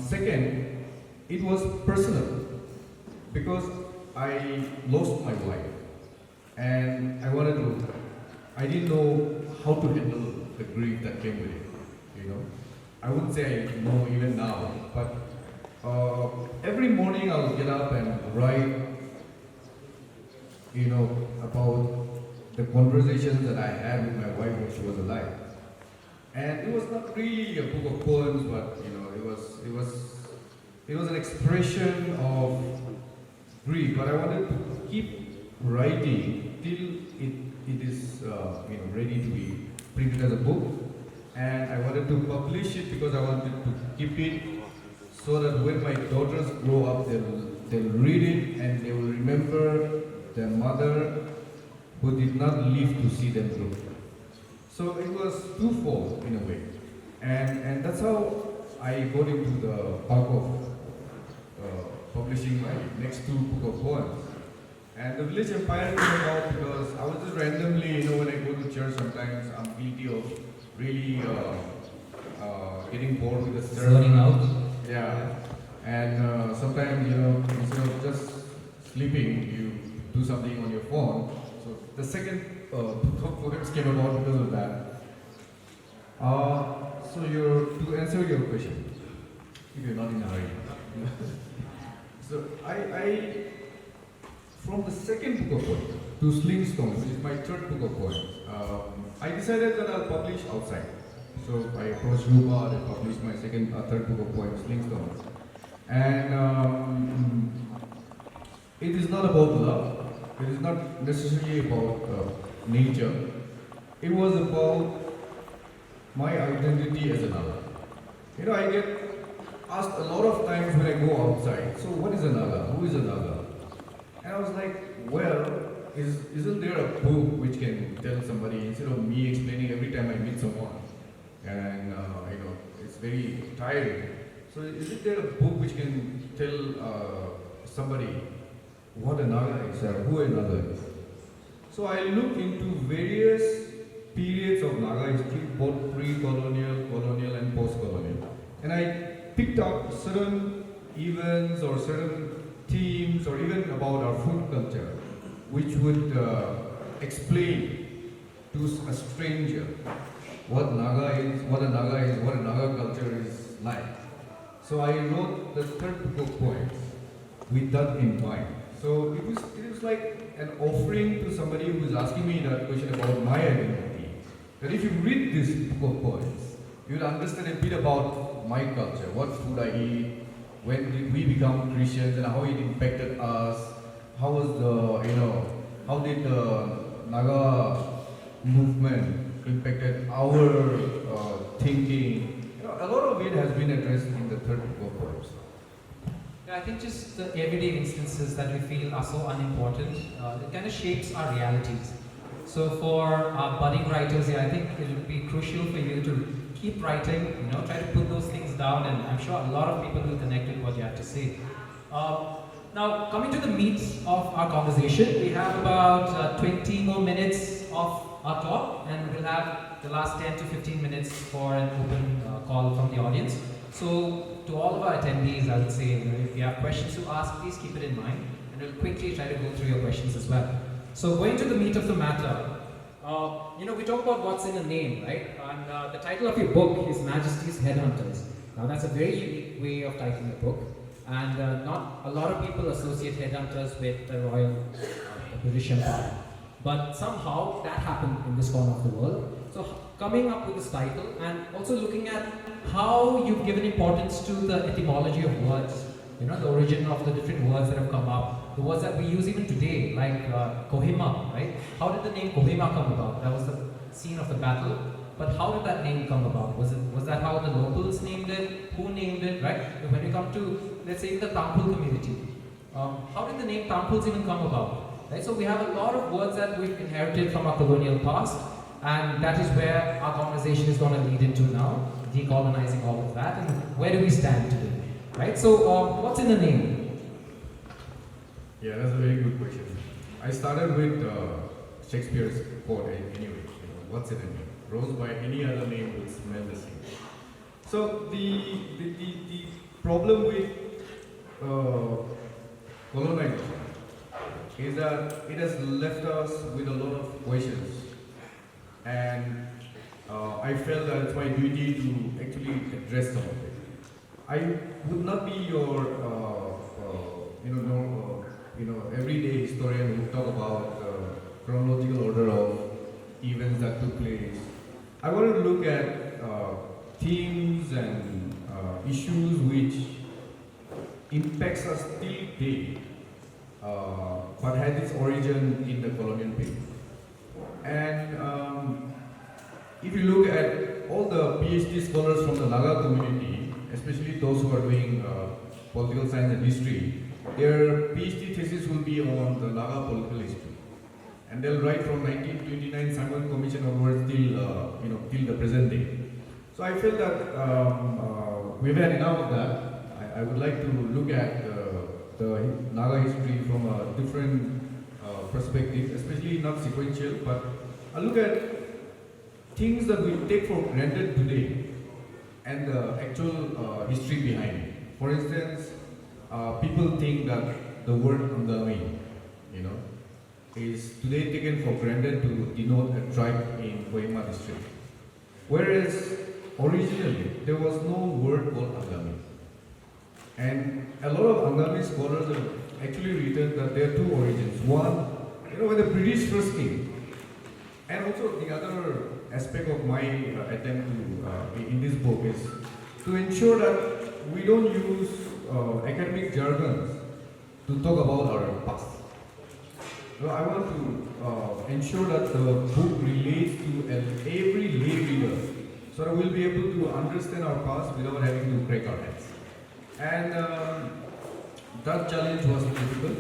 S6: Second, it was personal because I lost my wife and I didn't know how to handle the grief that came with it. I wouldn't say I know even now, but every morning I would get up and write, about the conversations that I had with my wife when she was alive. And it was not really a book of poems, but it was an expression of grief. But I wanted to keep writing till it is ready to be printed as a book. And I wanted to publish it because I wanted to keep it so that when my daughters grow up, they'll read it and they will remember their mother who did not live to see them grow. So it was twofold in a way. And that's how I got into the path of publishing my next two book of poems. And the Village Empire came about because I was just randomly, when I go to church sometimes, I'm guilty of really getting bored with the sermon.
S5: Zoning out.
S6: Yeah. And sometimes, instead of just sleeping, you do something on your phone. So the second book of poems came about because of that. So to answer your question, if you're not in a hurry. So I from the second book of poems to Sling Stones, which is my third book of poems, I decided that I'll publish outside. So I approached Rupa and published my third book of poems, Sling Stones. And it is not about love. It is not necessarily about nature. It was about my identity as an Naga. I get asked a lot of times when I go outside, so what is a Naga? Who is a Naga? And I was like, well, isn't there a book which can tell somebody, instead of me explaining every time I meet someone? And, it's very tiring. So isn't there a book which can tell somebody what a Naga is or who a Naga is? So I looked into various periods of Naga history, both pre-colonial, colonial, and post-colonial. And I picked up certain events or certain themes, or even about our food culture, which would explain to a stranger what Naga is, what a Naga is, what a Naga culture is like. So I wrote the third book of poems with that in mind. So it was like an offering to somebody who was asking me that question about my identity. That if you read this book of poems, you will understand a bit about my culture, what food I eat, when did we become Christians, and how it impacted us. How was how did the Naga movement impacted our thinking? A lot of it has been addressed in the third book of poems.
S5: Yeah, I think just the everyday instances that we feel are so unimportant, it kind of shapes our realities. So for our budding writers here, I think it would be crucial for you to keep writing, try to put those things down, and I'm sure a lot of people will connect with what you have to say. Now, coming to the meat of our conversation, we have about 20 more minutes of our talk, and we'll have the last 10 to 15 minutes for an open call from the audience. So, to all of our attendees, I would say, if you have questions to ask, please keep it in mind, and we'll quickly try to go through your questions as well. So, going to the meat of the matter, we talk about what's in a name, right? And the title of your book is Majesty's Headhunters. Now, that's a very unique way of titling a book, and not a lot of people associate headhunters with the Royal British Empire. But somehow that happened in this corner of the world. So coming up with this title and also looking at how you've given importance to the etymology of words, the origin of the different words that have come up, the words that we use even today, like Kohima, right? How did the name Kohima come about? That was the scene of the battle. But how did that name come about? Was that how the locals named it? Who named it, right? When we come to, let's say, the Tampul community, how did the name Tampuls even come about? Right? So we have a lot of words that we've inherited from our colonial past, and that is where our conversation is going to lead into now, decolonizing all of that, and where do we stand today? Right? So what's in the name?
S6: Yeah, that's a very good question. I started with Shakespeare's quote anyway, what's in a name? Rose by any other name would smell the same. So the problem with colonization is that it has left us with a lot of questions, and I felt that it's my duty to actually address some of it. I would not be your everyday historian who talk about chronological order of events that took place. I want to look at themes and issues which impacts us till today, but had its origin in the colonial period. And if you look at all the PhD scholars from the Naga community, especially those who are doing political science and history, their PhD thesis will be on the Naga political history. And they'll write from 1929 Sangwan Commission onwards till the present day. So I feel that we've had enough of that. I would like to look at the Naga history from a different perspective, especially not sequential, but I look at things that we take for granted today and the actual history behind it. For instance, people think that the word Angami, is today taken for granted to denote a tribe in Kohima district. Whereas originally there was no word called Angami. And a lot of Angami scholars have actually written that there are two origins. One, when the British first came, and also the other aspect of my attempt to, in this book is to ensure that we don't use academic jargons to talk about our past. So I want to ensure that the book relates to every lay reader, so that we'll be able to understand our past without having to break our heads. And that challenge was difficult.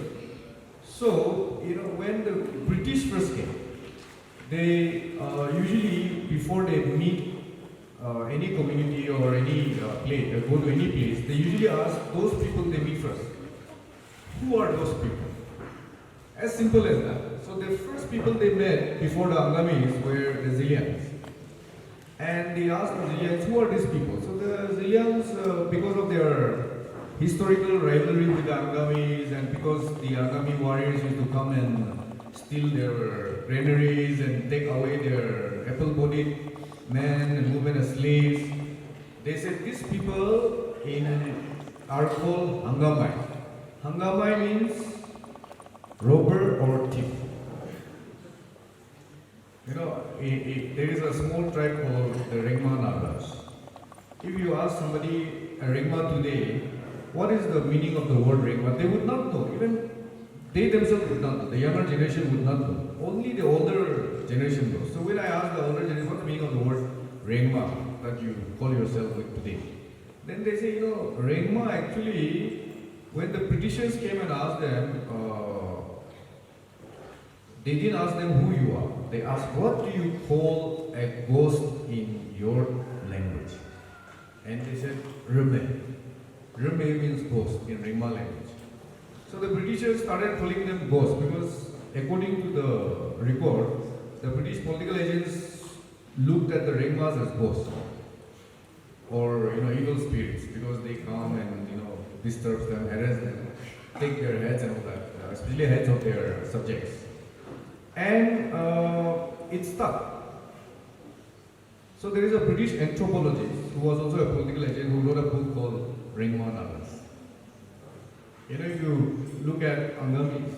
S6: So, when the British first came, they usually, before they meet any community or any place, go to any place, they usually ask those people they meet first, who are those people? As simple as that. So the first people they met before the Angamis were the Zilians. And they asked the Zilians, who are these people? So the Zilians, because of their historical rivalry with the Angamis and because the Angami warriors used to come and steal their granaries and take away their apple-bodied men and women as slaves, they said these people are called Hangamai. Hangamai means robber or thief. You know, there is a small tribe called the Rengma Nagas. If you ask somebody, a Rengma today, what is the meaning of the word Rengma, they would not know. Even they themselves would not know. The younger generation would not know. Only the older generation knows. So when I ask the older generation, what's the meaning of the word Rengma that you call yourself with today? Then they say, Rengma actually, when the Britishers came and asked them, they didn't ask them who you are. They asked, what do you call a ghost in your language? And they said, Reme. Reme means ghost in Rengma language. So the Britishers started calling them ghosts because according to the record, the British political agents looked at the Rengmas as ghosts or evil spirits because they come and disturb them, harass them, take their heads and all that, especially heads of their subjects. And it stuck. So there is a British anthropologist who was also a political agent who wrote a book called Rengma Nagas. If you look at Angamis,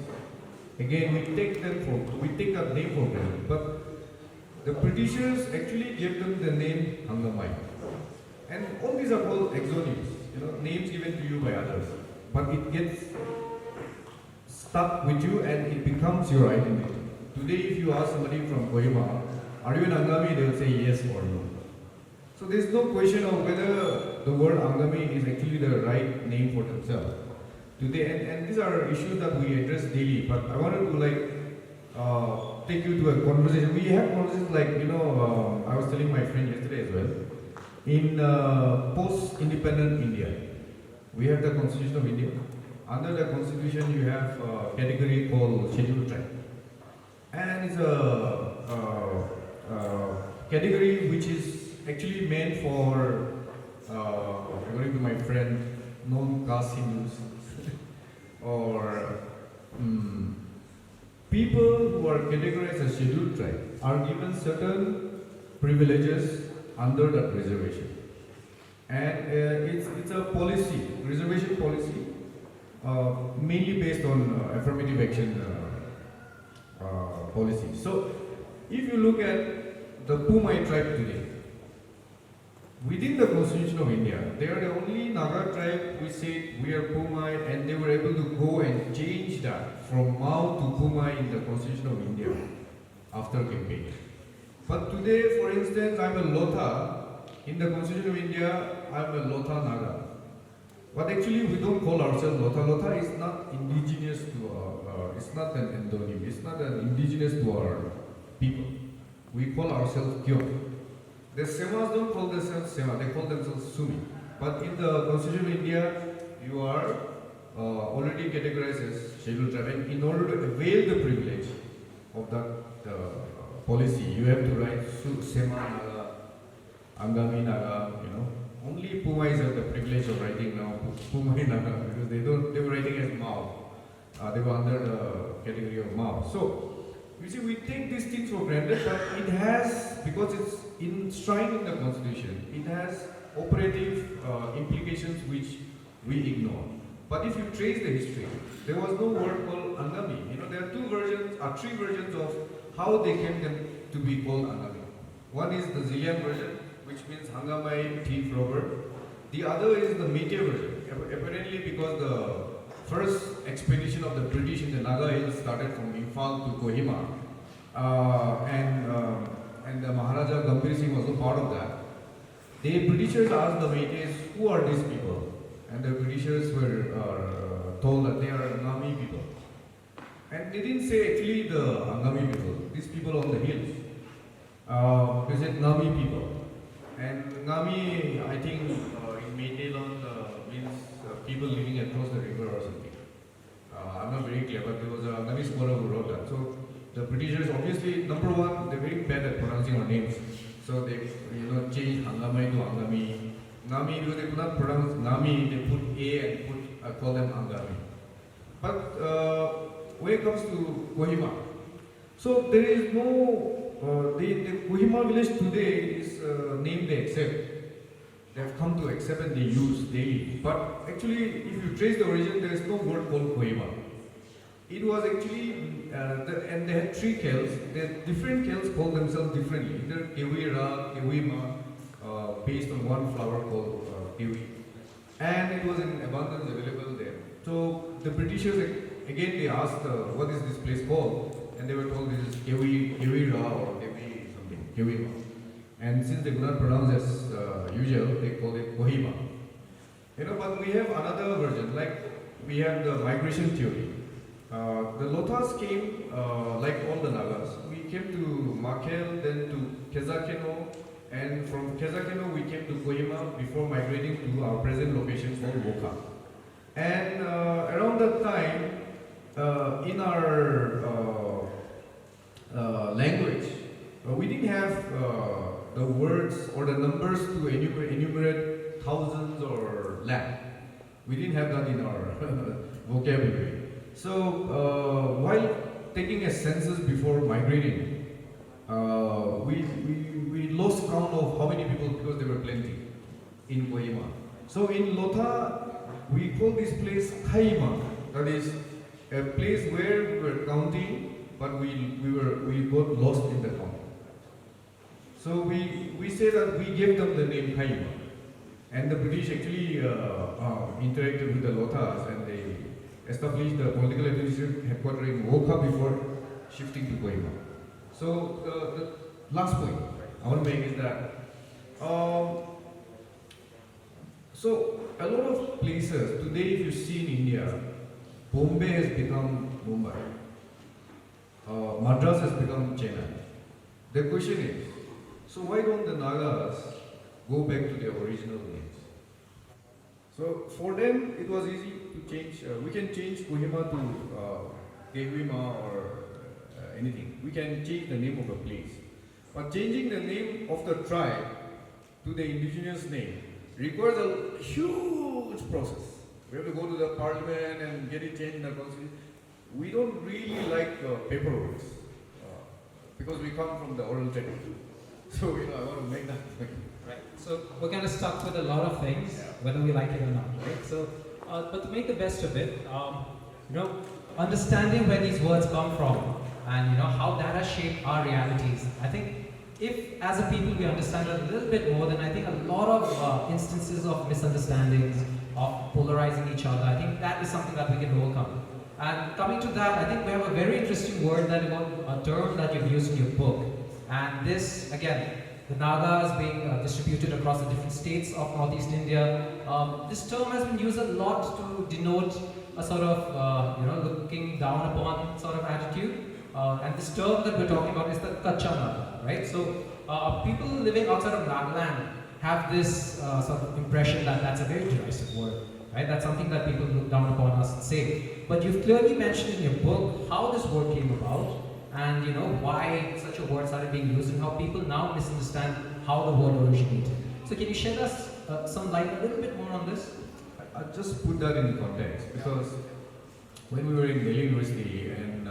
S6: again we take that name for granted, but the Britishers actually gave them the name Hangamai. And all these are called exonyms, names given to you by others. But it gets stuck with you and it becomes your identity. Today if you ask somebody from Kohima, are you an Angami? They will say yes or no. So there is no question of whether the word Angami is actually the right name for themselves. Today, and these are issues that we address daily, but I wanted to take you to a conversation. We have conversations like, I was telling my friend yesterday as well, in post-independent India, we have the Constitution of India. Under the Constitution, you have a category called Scheduled Tribe. And it's a category which is actually meant for, according to my friend, non-caste Hindus, or people who are categorized as scheduled tribe are given certain privileges under that reservation. And it's a policy, reservation policy, mainly based on affirmative action policy. So, if you look at the Pumai tribe today, within the Constitution of India, they are the only Naga tribe who said we are Pumai, and they were able to go and change that from Mao to Pumai in the Constitution of India after campaign. But today, for instance, I'm a Lotha. In the Constitution of India, I'm a Lotha Naga. But actually, we don't call ourselves Lotha. Lotha is not indigenous to it's not an endonym, it's not an indigenous to our people. We call ourselves Kyo. The Semas don't call themselves Sema, they call themselves Sumi. But in the Constitution of India, you are already categorized as scheduled tribe. And in order to avail the privilege of that policy, you have to write Sema Naga, Angami Naga, Only Pumais have the privilege of writing now Pumai Naga because they were writing as Mao. They were under the category of Mao. So, you see, we take these things for granted, but it has, because it's enshrined in the Constitution, it has operative implications which we ignore. But if you trace the history, there was no word called Angami. There are three versions of how they came to be called Angami. One is the Zilian version, which means Hangamai, thief, robber. The other is the Meitei version. Apparently, because the first expedition of the British in the Naga Hills started from Imphal to Kohima, and the Maharaja Gambhir Singh was also part of that. The Britishers asked the Meiteis, who are these people? And the Britishers were told that they are Angami people. And they didn't say actually the Angami people, these people on the hills. They said Ngami people. And Ngami, I think in Meitei land means people living across the river or something. I'm not very clear, but there was a Ngami scholar who wrote that. So the Britishers, obviously, number one, they're very bad at pronouncing our names. So they, change Angamai to Angami. Ngami, because they could not pronounce Ngami, they put A and call them Angami. But when it comes to Kohima, so there is no, the Kohima village today is a name they accept. They have come to accept and they use daily. But actually, if you trace the origin, there is no word called Kohima. It was actually, and they had three Kels. The different Kels called themselves differently. Either Kewi Ra, Kewi Ma, based on one flower called Kewi. And it was in abundance available there. So the Britishers, again, they asked, what is this place called? And they were told this is Kewi Ra or Kewi something, Kewi Ma. And since they could not pronounce as usual, they called it Kohima. But we have another version, like we have the migration theory. The Lothas came, like all the Nagas. We came to Makel, then to Kezakeno, and from Kezakeno we came to Kohima before migrating to our present location called Woka. And around that time, in our language, we didn't have the words or the numbers to enumerate thousands or lakh. We didn't have that in our vocabulary. So while taking a census before migrating, we lost count of how many people because there were plenty in Kohima. So in Lotha, we call this place Kaima. That is a place where we were counting, but we got lost in the count. So we say that we gave them the name Kaima, and the British actually interacted with the Lothas and they established the political administrative headquarters in Woka before shifting to Kohima. So the last point I want to make is that so a lot of places today, if you see in India, Bombay has become Mumbai, Madras has become Chennai. The question is, so why don't the Nagas go back to their original names? So for them, it was easy to change. We can change Kohima to Kehwima or anything. We can change the name of a place. But changing the name of the tribe to the indigenous name requires a huge process. We have to go to the parliament and get it changed in the constitution. We don't really like paperwork because we come from the oral tradition. So I want to make that point.
S5: Right. So we're kind of stuck with a lot of things, whether we like it or not, right? So, but to make the best of it, understanding where these words come from and how that has shaped our realities. I think if, as a people, we understand it a little bit more, then I think a lot of instances of misunderstandings, of polarizing each other, I think that is something that we can overcome. And coming to that, I think we have a very interesting word that a term that you've used in your book. And this, again, the Nagas being distributed across the different states of Northeast India. This term has been used a lot to denote a sort of, looking down upon sort of attitude. And this term that we're talking about is the Kacha Naga, right? So people living outside of Nagaland have this sort of impression that that's a very derisive word, right? That's something that people look down upon us and say. But you've clearly mentioned in your book how this word came about, and why such a word started being used and how people now misunderstand how the word originated. So can you shed us some light a little bit more on this?
S6: I'll just put that in context because when we were in Delhi University and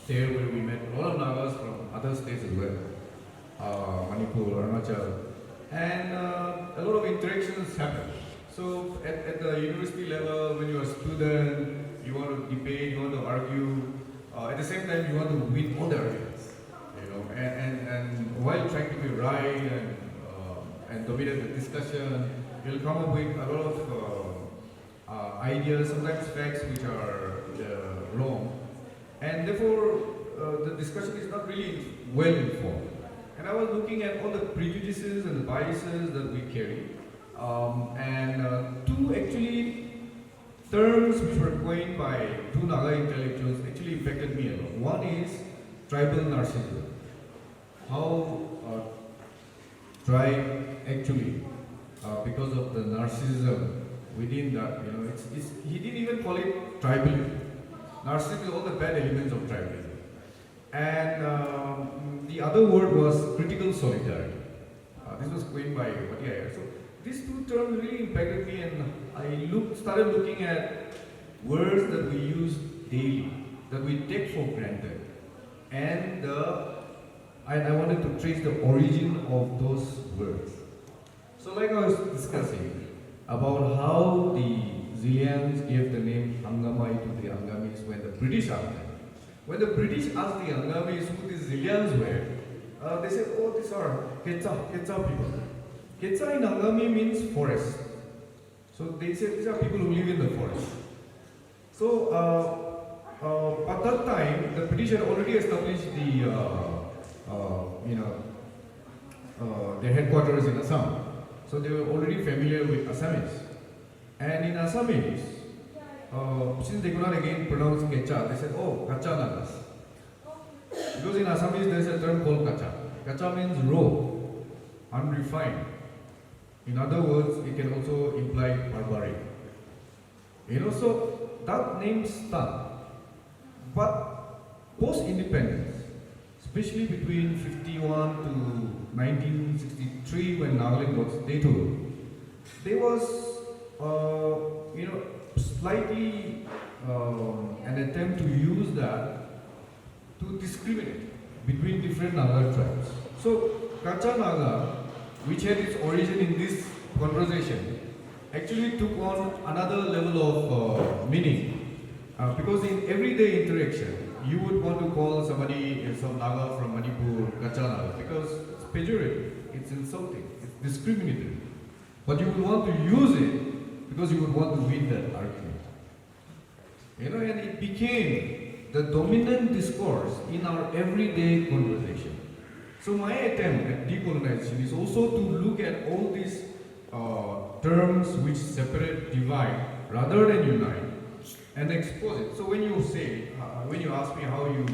S6: there where we met a lot of Nagas from other states as well, Manipur, Arunachal, and a lot of interactions happened. So at the university level, when you're a student, you want to debate, you want to argue, at the same time you want to win all the arguments, and while trying to be right and dominate the discussion, you'll come up with a lot of ideas, sometimes facts which are wrong, and therefore the discussion is not really well informed. And I was looking at all the prejudices and the biases that we carry, and two actually terms which were coined by two Naga intellectuals actually impacted me a lot. One is tribal narcissism. How tribe actually, because of the narcissism within that, he didn't even call it tribalism. Narcissism is all the bad elements of tribalism. And the other word was critical solidarity. This was coined by Bhatia Iyer. So these two terms really impacted me, and I started looking at words that we use daily, that we take for granted, and I wanted to trace the origin of those words. So like I was discussing about how the Zilians gave the name Angamai to the Angamis when the British asked them. When the British asked the Angamis who the Zilians were, they said, oh, these are Quechua people. Quechua in Angami means forest. So they said these are people who live in the forest. So at that time, the British had already established their headquarters in Assam. So they were already familiar with Assamese. And in Assamese, since they could not again pronounce Quechua, they said, oh, Kacha Nagas. Because in Assamese there is a term called Kacha. Kacha means raw, unrefined. In other words, it can also imply barbaric. So that name stuck. But post-independence, especially between 51 to 1963 when Nagaland got statehood, there was, slightly an attempt to use that to discriminate between different Naga tribes. So Kacha Naga, which had its origin in this conversation, actually took on another level of meaning. Because in everyday interaction, you would want to call somebody, some Naga from Manipur, Kacha Naga, because it's pejorative, it's insulting, it's discriminatory. But you would want to use it because you would want to win that argument. And it became the dominant discourse in our everyday conversation. So my attempt at decolonization is also to look at all these terms which separate, divide, rather than unite, and expose it. So when you ask me how you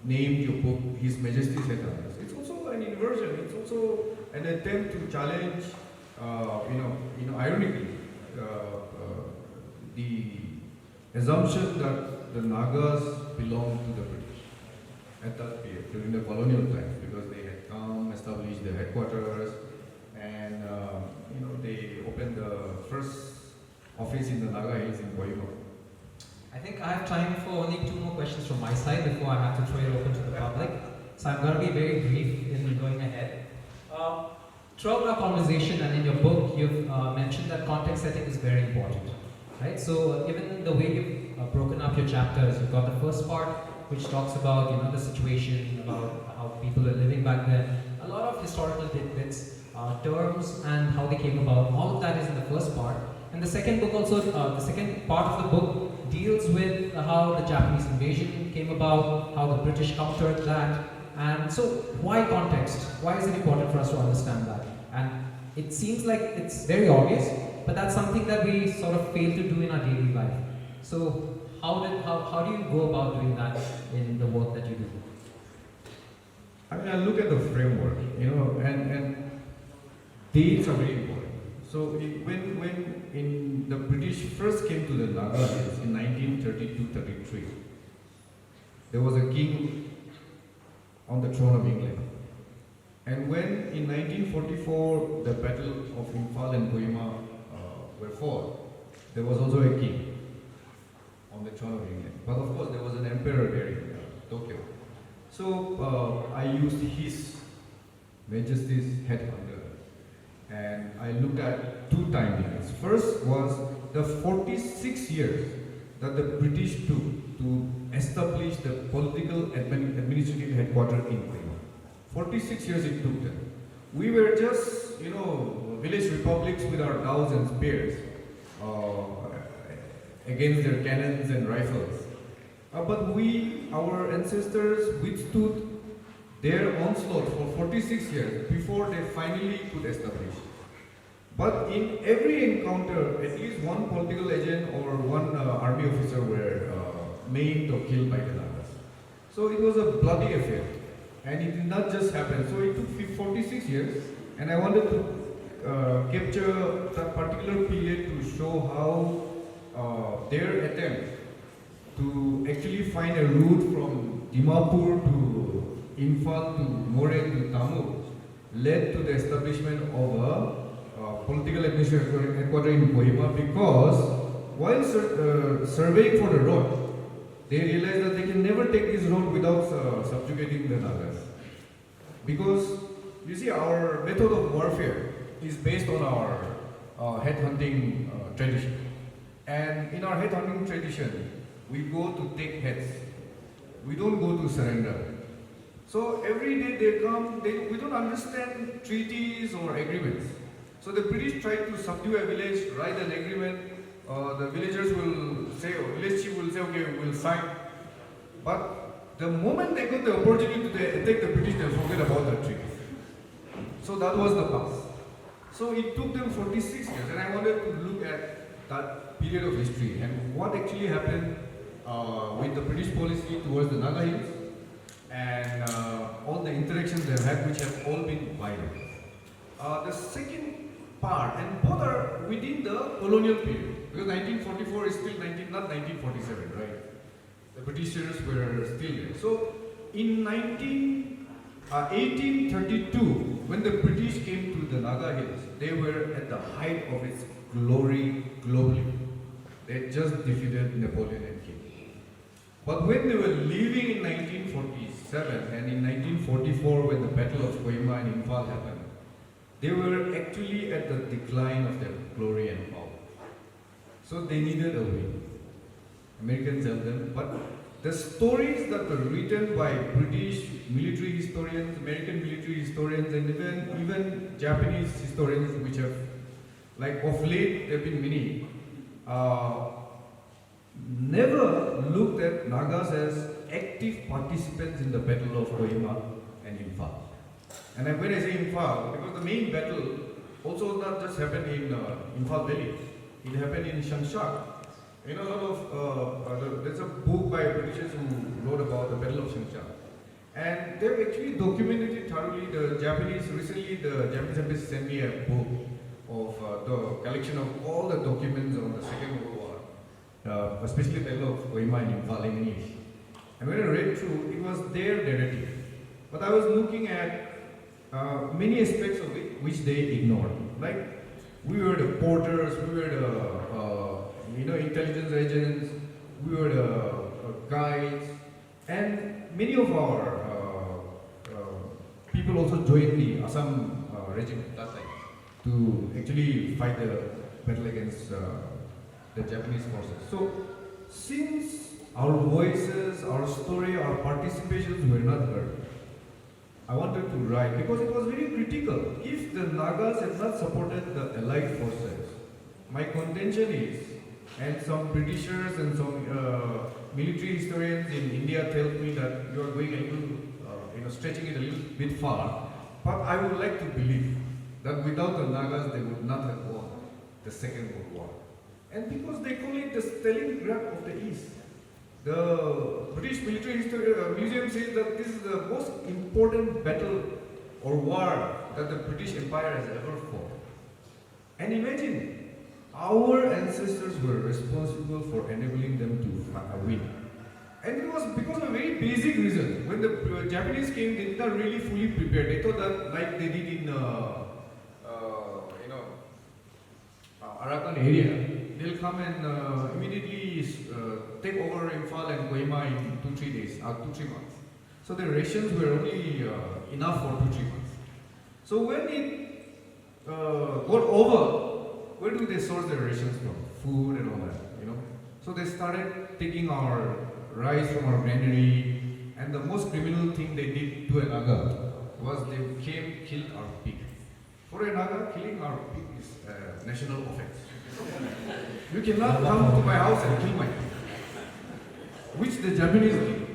S6: named your book His Majesty's Headlines, it's also an inversion. It's also an attempt to challenge, ironically, the assumption that the Nagas belonged to the British at that period, during the colonial times, because they had come, established their headquarters, and they opened the first office in the Naga Hills in Kohima.
S5: I think I have time for only 2 more questions from my side before I have to throw it open to the public. So I'm going to be very brief in going ahead. Throughout our conversation and in your book, you've mentioned that context setting is very important, right? So even the way you've broken up your chapters, you've got the first part, which talks about the situation, about how people are living back then, a lot of historical tidbits, terms, and how they came about. All of that is in the first part. And the second book also, the second part of the book deals with how the Japanese invasion came about, how the British countered that. And so, why context? Why is it important for us to understand that? And it seems like it's very obvious, but that's something that we sort of fail to do in our daily life. So, how do you go about doing that in the work that you do?
S6: I look at the framework, and dates are very important. So when the British first came to the Naga Hills in 1932-33, there was a king on the throne of England. And when in 1944 the Battle of Imphal and Kohima were fought, there was also a king on the throne of England. But of course there was an emperor there in Tokyo. So I used His Majesty's Headquarters, and I looked at 2 time periods. First was the 46 years that the British took to establish the political administrative headquarters in Kohima. 46 years it took them. We were just, village republics with our dows and spears against their cannons and rifles. But our ancestors withstood their onslaught for 46 years before they finally could establish. But in every encounter, at least one political agent or one army officer were maimed or killed by the Nagas. So it was a bloody affair, and it did not just happen. So it took 46 years, and I wanted to capture that particular period to show how their attempt to actually find a route from Dimapur to Imphal to More to Tamil led to the establishment of a political administrative headquarters in Kohima, because while surveying for the road, they realized that they can never take this road without subjugating the Nagas. Because you see, our method of warfare is based on our head-hunting tradition. And in our head-hunting tradition, we go to take heads. We don't go to surrender. So every day they come, we don't understand treaties or agreements. So the British tried to subdue a village, write an agreement. The villagers will say, or village chief will say, okay, we'll sign. But the moment they got the opportunity to attack the British, they forget about the treaty. So that was the past. So it took them 46 years, and I wanted to look at that period of history and what actually happened with the British policy towards the Naga Hills and all the interactions they've had, which have all been violent. The second part, and both are within the colonial period, because 1944 is still not 1947, right? The Britishers were still there. So in 1832, when the British came to the Naga Hills, they were at the height of its glory globally. They had just defeated Napoleon and King. But when they were leaving in 1947 and in 1944, when the Battle of Kohima and Imphal happened, they were actually at the decline of their glory and power. So they needed a win. Americans helped them, but the stories that were written by British military historians, American military historians, and even Japanese historians, which have, like of late, there have been many, never looked at Nagas as active participants in the Battle of Kohima and Imphal. And when I say Imphal, because the main battle also not just happened in Imphal Valley, it happened in Shanshak. You know, a lot of, there's a book by Britishers who wrote about the Battle of Shanshak. And they've actually documented it thoroughly. Recently the Japanese embassy sent me a book of the collection of all the documents on the Second World War, especially the Battle of Kohima and Imphal in English. And when I read through, it was their narrative. But I was looking at many aspects of it which they ignored. Like, we were the porters, we were the intelligence agents, we were the guides, and many of our people also joined the Assam regiment that time to actually fight the battle against the Japanese forces. So, since our voices, our story, our participations were not heard, I wanted to write, because it was very critical. If the Nagas had not supported the Allied forces, my contention is, and some Britishers and some military historians in India tell me that you are going a little, stretching it a little bit far, but I would like to believe that without the Nagas, they would not have won the Second World War. And because they call it the Stalingrad of the East. The British Military Museum says that this is the most important battle or war that the British Empire has ever fought. And imagine, our ancestors were responsible for enabling them to win. And it was because of a very basic reason. When the Japanese came, they did not really fully prepare. They thought that, like they did in Arakan area, they'll come and immediately take over Imphal and Kohima in 2-3 days, 2-3 months. So the rations were only enough for 2-3 months. So when it got over, where do they source their rations from? Food and all that, So they started taking our rice from our granary, and the most criminal thing they did to a Naga was they killed our pig. For a Naga, killing our pig is a national offense. You cannot come to my house and kill my pig, which the Japanese did.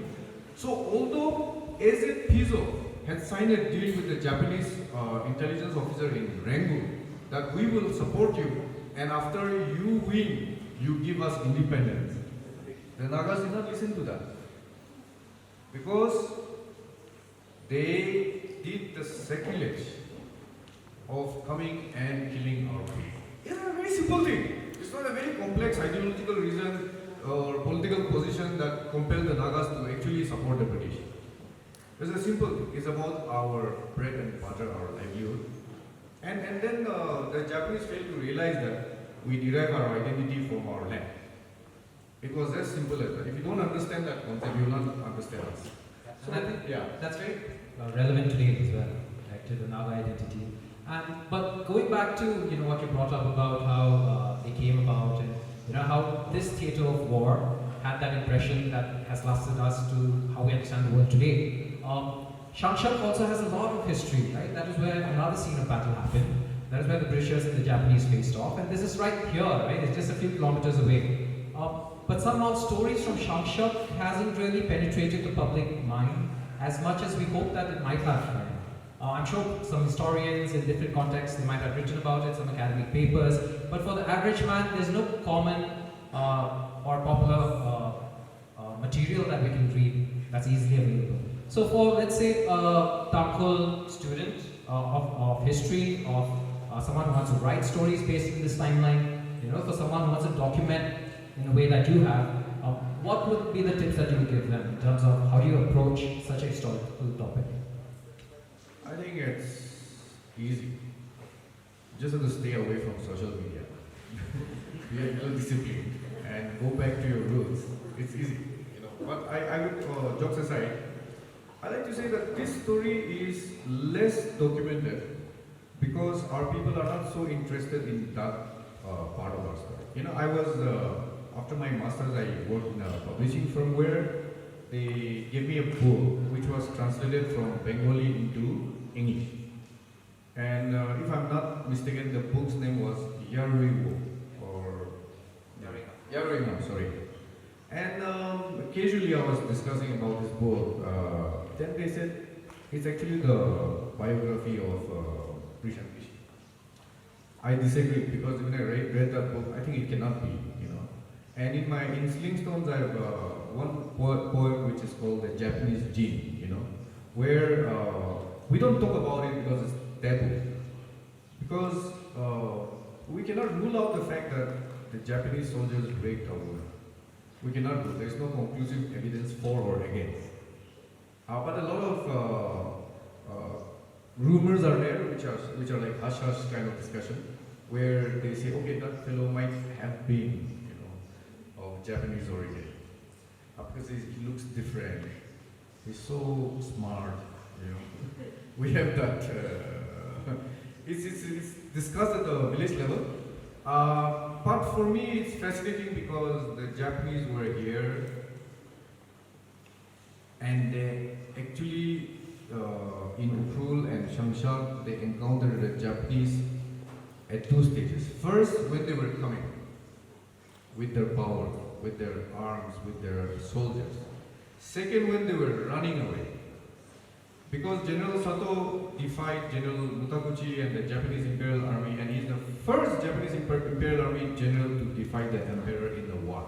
S6: So although A.Z. Pizzo had signed a deal with the Japanese intelligence officer in Rangoon that we will support you, and after you win, you give us independence, the Nagas did not listen to that, because they did the sacrilege of coming and killing our people. It's a very simple thing. It's not a very complex ideological reason. or political position that compelled the Nagas to actually support the British. It's a simple thing. It's about our bread and butter, our livelihood. And then the Japanese failed to realize that we derive our identity from our land. It was as simple as that. If you don't understand that concept, you will not understand us.
S5: And I think
S6: Yeah.
S5: that's very relevant today as well, right, to the Naga identity. But going back to what you brought up about how they came about and how this theatre of war had that impression that has lasted us to how we understand the world today. Shangshak also has a lot of history, right? That is where another scene of battle happened. That is where the Britishers and the Japanese faced off, and this is right here, right? It's just a few kilometers away. But somehow stories from Shangshak hasn't really penetrated the public mind as much as we hope that it might have. Right? I'm sure some historians in different contexts, they might have written about it, some academic papers, but for the average man, there's no common or popular material that we can read that's easily available. So for, let's say, a Tangkhul student of history, of someone who wants to write stories based in this timeline, for someone who wants to document in a way that you have, what would be the tips that you would give them in terms of how do you approach such a historical topic?
S6: I think it's easy. Just have to stay away from social media. Be a little disciplined and go back to your roots. It's easy, But I would, jokes aside, I like to say that this story is less documented because our people are not so interested in that part of our story. I was, after my master's, I worked in a publishing firm where they gave me a book which was translated from Bengali into English. And if I'm not mistaken, the book's name was Yaruiwo, or Yaruinga, sorry. And casually I was discussing about this book. Then they said it's actually the biography of Prishan Pishi. I disagree because when I read that book, I think it cannot be, And in Slingstones, I have one poem which is called the Japanese Jin, where we don't talk about it because it's taboo. Because we cannot rule out the fact that the Japanese soldiers break our women. We cannot do. There is no conclusive evidence for or against. But a lot of rumors are there, which are like hush-hush kind of discussion, where they say, okay, that fellow might have been, of Japanese origin, because he looks different. He's so smart, We have that. It's discussed at the village level. But for me, it's fascinating because the Japanese were here, and they actually, in Ukhrul and Shangshak, they encountered the Japanese at two stages. First, when they were coming, with their power, with their arms, with their soldiers. Second, when they were running away. Because General Sato defied General Mutaguchi and the Japanese Imperial Army, and he's the first Japanese Imperial Army general to defy the emperor in the war.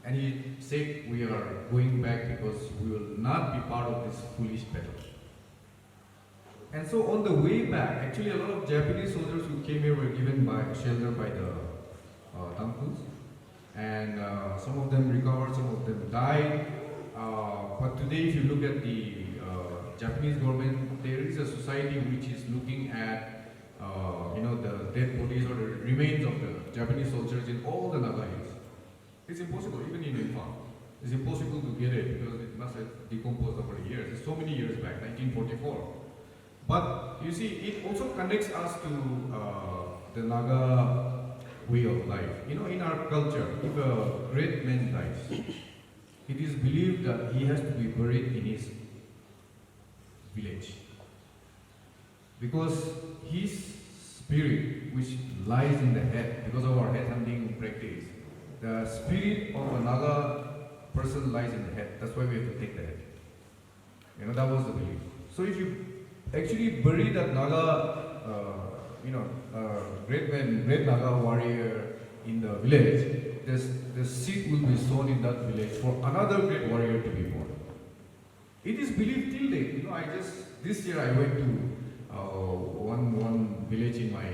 S6: And he said, we are going back because we will not be part of this foolish battle. And so on the way back, actually a lot of Japanese soldiers who came here were given shelter by the Tangkhuls. And some of them recovered, some of them died. But today, if you look at the Japanese government, there is a society which is looking at the dead bodies or the remains of the Japanese soldiers in all the Naga hills. It's impossible, even in Imphal. It's impossible to get it because it must have decomposed over the years. It's so many years back, 1944. But you see, it also connects us to the Naga way of life. In our culture, if a great man dies, it is believed that he has to be buried in his village. Because his spirit, which lies in the head, because of our head hunting practice, the spirit of a Naga person lies in the head. That's why we have to take the head. That was the belief. So if you actually bury that Naga, great Naga warrior in the village, the seed will be sown in that village for another great warrior to be born. It is believed till date. This year I went to one village in my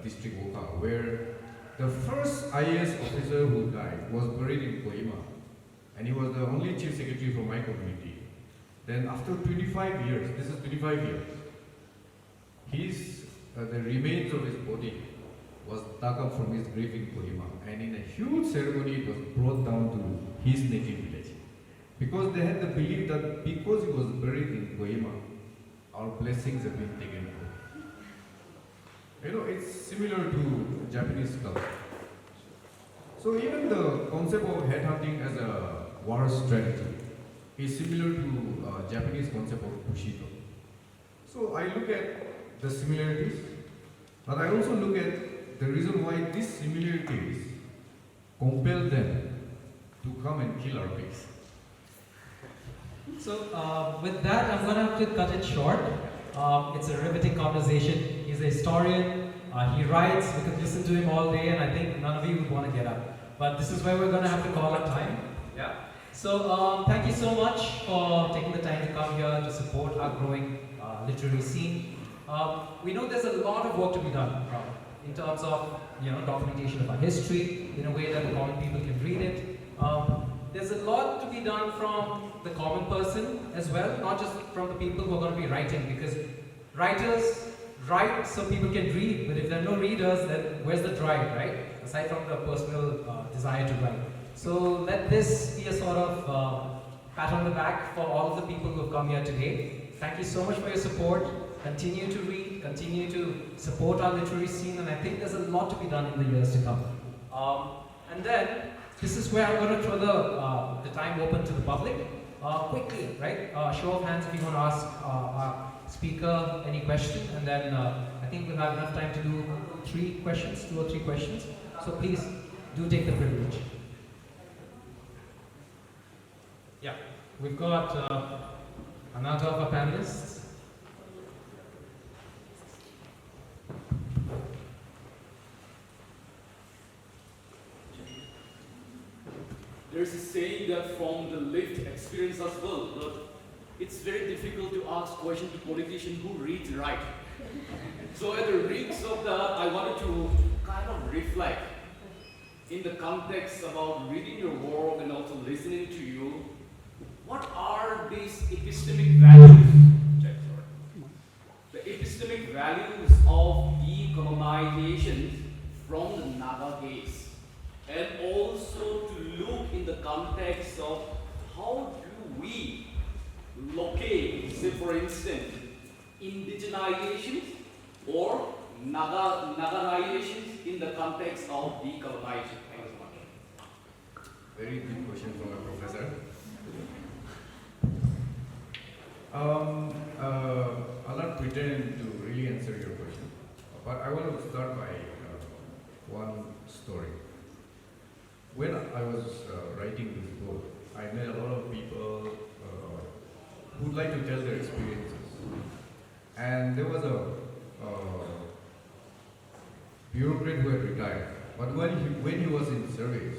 S6: district, Woka, where The first IAS officer who died was buried in Kohima, and he was the only chief secretary from my community. Then after 25 years, this is 25 years, the remains of his body was dug up from his grave in Kohima, and in a huge ceremony it was brought down to his native village. Because they had the belief that because he was buried in Kohima, our blessings have been taken away. You know, it's similar to Japanese culture. So even the concept of headhunting as a war strategy is similar to Japanese concept of Bushido. So I look at the similarities, but I also look at the reason why these similarities compel them to come and kill our pigs.
S5: So with that, I'm going to have to cut it short. It's a riveting conversation. He's a historian. He writes. We could listen to him all day, and I think none of you would want to get up. But this is where we're going to have to call it time. Yeah. So thank you so much for taking the time to come here to support our growing literary scene. We know there's a lot of work to be done in terms of documentation of our history in a way that the common people can read it. There's a lot to be done from the common person as well, not just from the people who are going to be writing, because writers write so people can read, but if there are no readers, then where's the drive, right? Aside from the personal desire to write. So let this be a sort of pat on the back for all of the people who have come here today. Thank you so much for your support. Continue to read, continue to support our literary scene, and I think there's a lot to be done in the years to come. And then, this is where I'm going to throw the time open to the public. Quickly, right? Show of hands if you want to ask our speaker any question, and then I think we'll have enough time to do 2 or 3 questions. So please, do take the privilege. Yeah, we've got another of our panelists.
S7: There's a saying that from the lived experience as well, but it's very difficult to ask questions to politicians who read right. So at the risk of that, I wanted to kind of reflect in the context about reading your work and also listening to you. What are these epistemic values? The epistemic values of decolonization from the Naga gaze. And also to look in the context of how do we locate, say for instance, indigenizations or Nagarizations in the context of decolonization. Thank you so much.
S6: Very good question from a professor. I'll not pretend to really answer your question, but I want to start by one story. When I was writing this book, I met a lot of people who'd like to tell their experiences. And there was a bureaucrat who had retired. But when he was in service,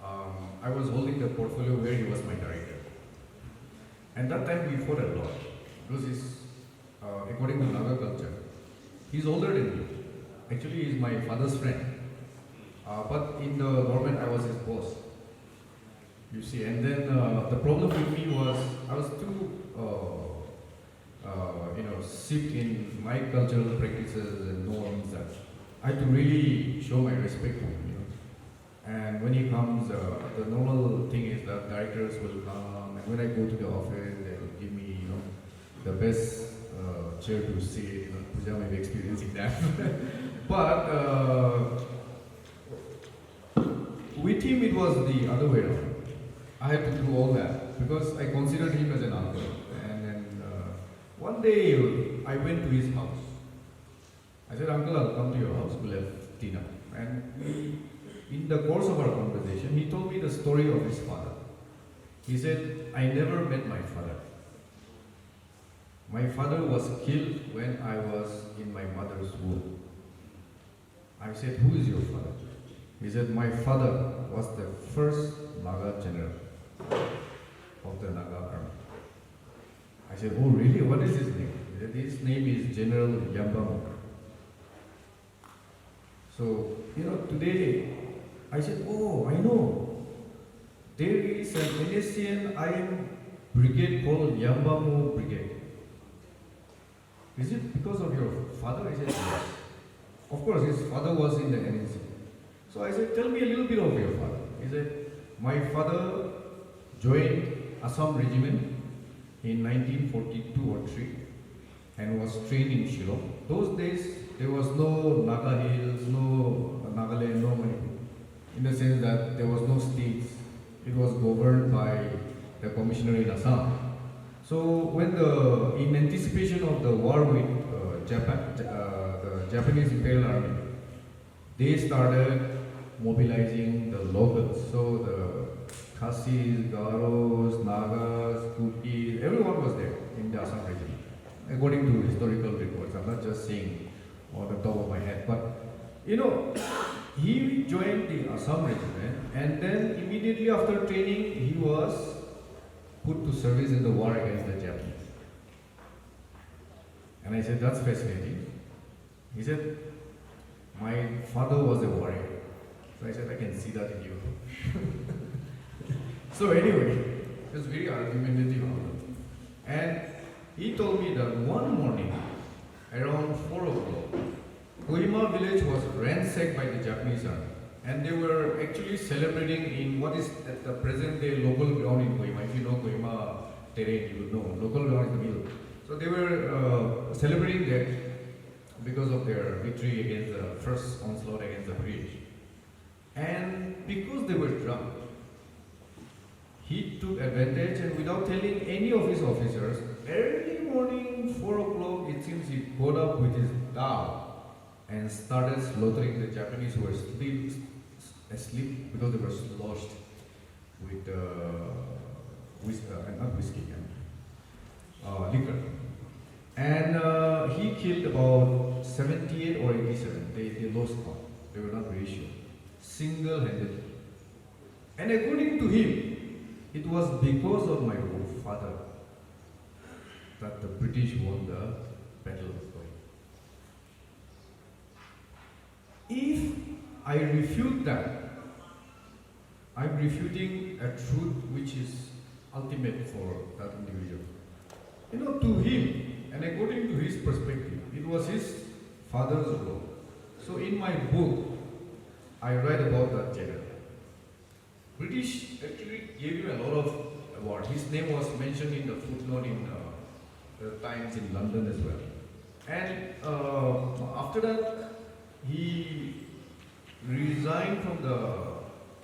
S6: I was holding the portfolio where he was my director. And that time we fought a lot. Because he's, according to Naga culture, he's older than me. Actually, he's my father's friend. But in the government, I was his boss. You see, and then the problem with me was I was too, steeped in my cultural practices and norms that I had to really show my respect to him. And when he comes, the normal thing is that directors will come, and when I go to the office, they will give me, the best chair to sit. Pooja may be experiencing that, but. With him, it was the other way around. I had to do all that because I considered him as an uncle. And then one day I went to his house. I said, "Uncle, I'll come to your house. We'll have dinner." And in the course of our conversation, he told me the story of his father. He said, "I never met my father. My father was killed when I was in my mother's womb." I said, "Who is your father?" He said, "My father was the first Naga general of the Naga army." I said, "Oh really? What is his name?" He said, "His name is General Yambamuk." So, today I said, oh, I know. There is an NSCN IM brigade called Yambamu Brigade. Is it because of your father? I said, yes. Of course, his father was in the NSC. So I said, tell me a little bit of your father. He said, my father joined Assam Regiment in 1942 or 3 and was trained in Shillong. Those days, there was no Naga Hills, no Nagaland, no Manipur. In the sense that there was no states. It was governed by the commissioner in Assam. So in anticipation of the war with the Japanese Imperial Army, they started mobilizing the locals. So the Khasis, Garos, Nagas, Kukis, everyone was there in the Assam region, according to historical records. I'm not just saying on the top of my head, but he joined the Assam regiment, and then immediately after training, he was put to service in the war against the Japanese. And I said, that's fascinating. He said, my father was a warrior. So I said, I can see that in you. So anyway, it was very argumentative. And he told me that one morning, around 4 o'clock, Kohima village was ransacked by the Japanese army. And they were actually celebrating in what is at the present day local ground in Kohima. If you know Kohima terrain, you would know. Local ground is the middle. So they were celebrating that because of their victory against the first onslaught against the British. And because they were drunk, he took advantage, and without telling any of his officers, early morning, 4 o'clock, it seems he got up with his dao and started slaughtering the Japanese who were still asleep because they were sloshed with liquor. And he killed about 78 or 87. They lost count. They were not very sure. Single-handedly. And according to him, it was because of my father that the British won the Battle of Kohima. If I refute that, I'm refuting a truth which is ultimate for that individual. To him, and according to his perspective, it was his father's role. So in my book, I write about that general. British actually gave him a lot of awards. His name was mentioned in the footnote in the Times in London as well. And after that, he resigned from the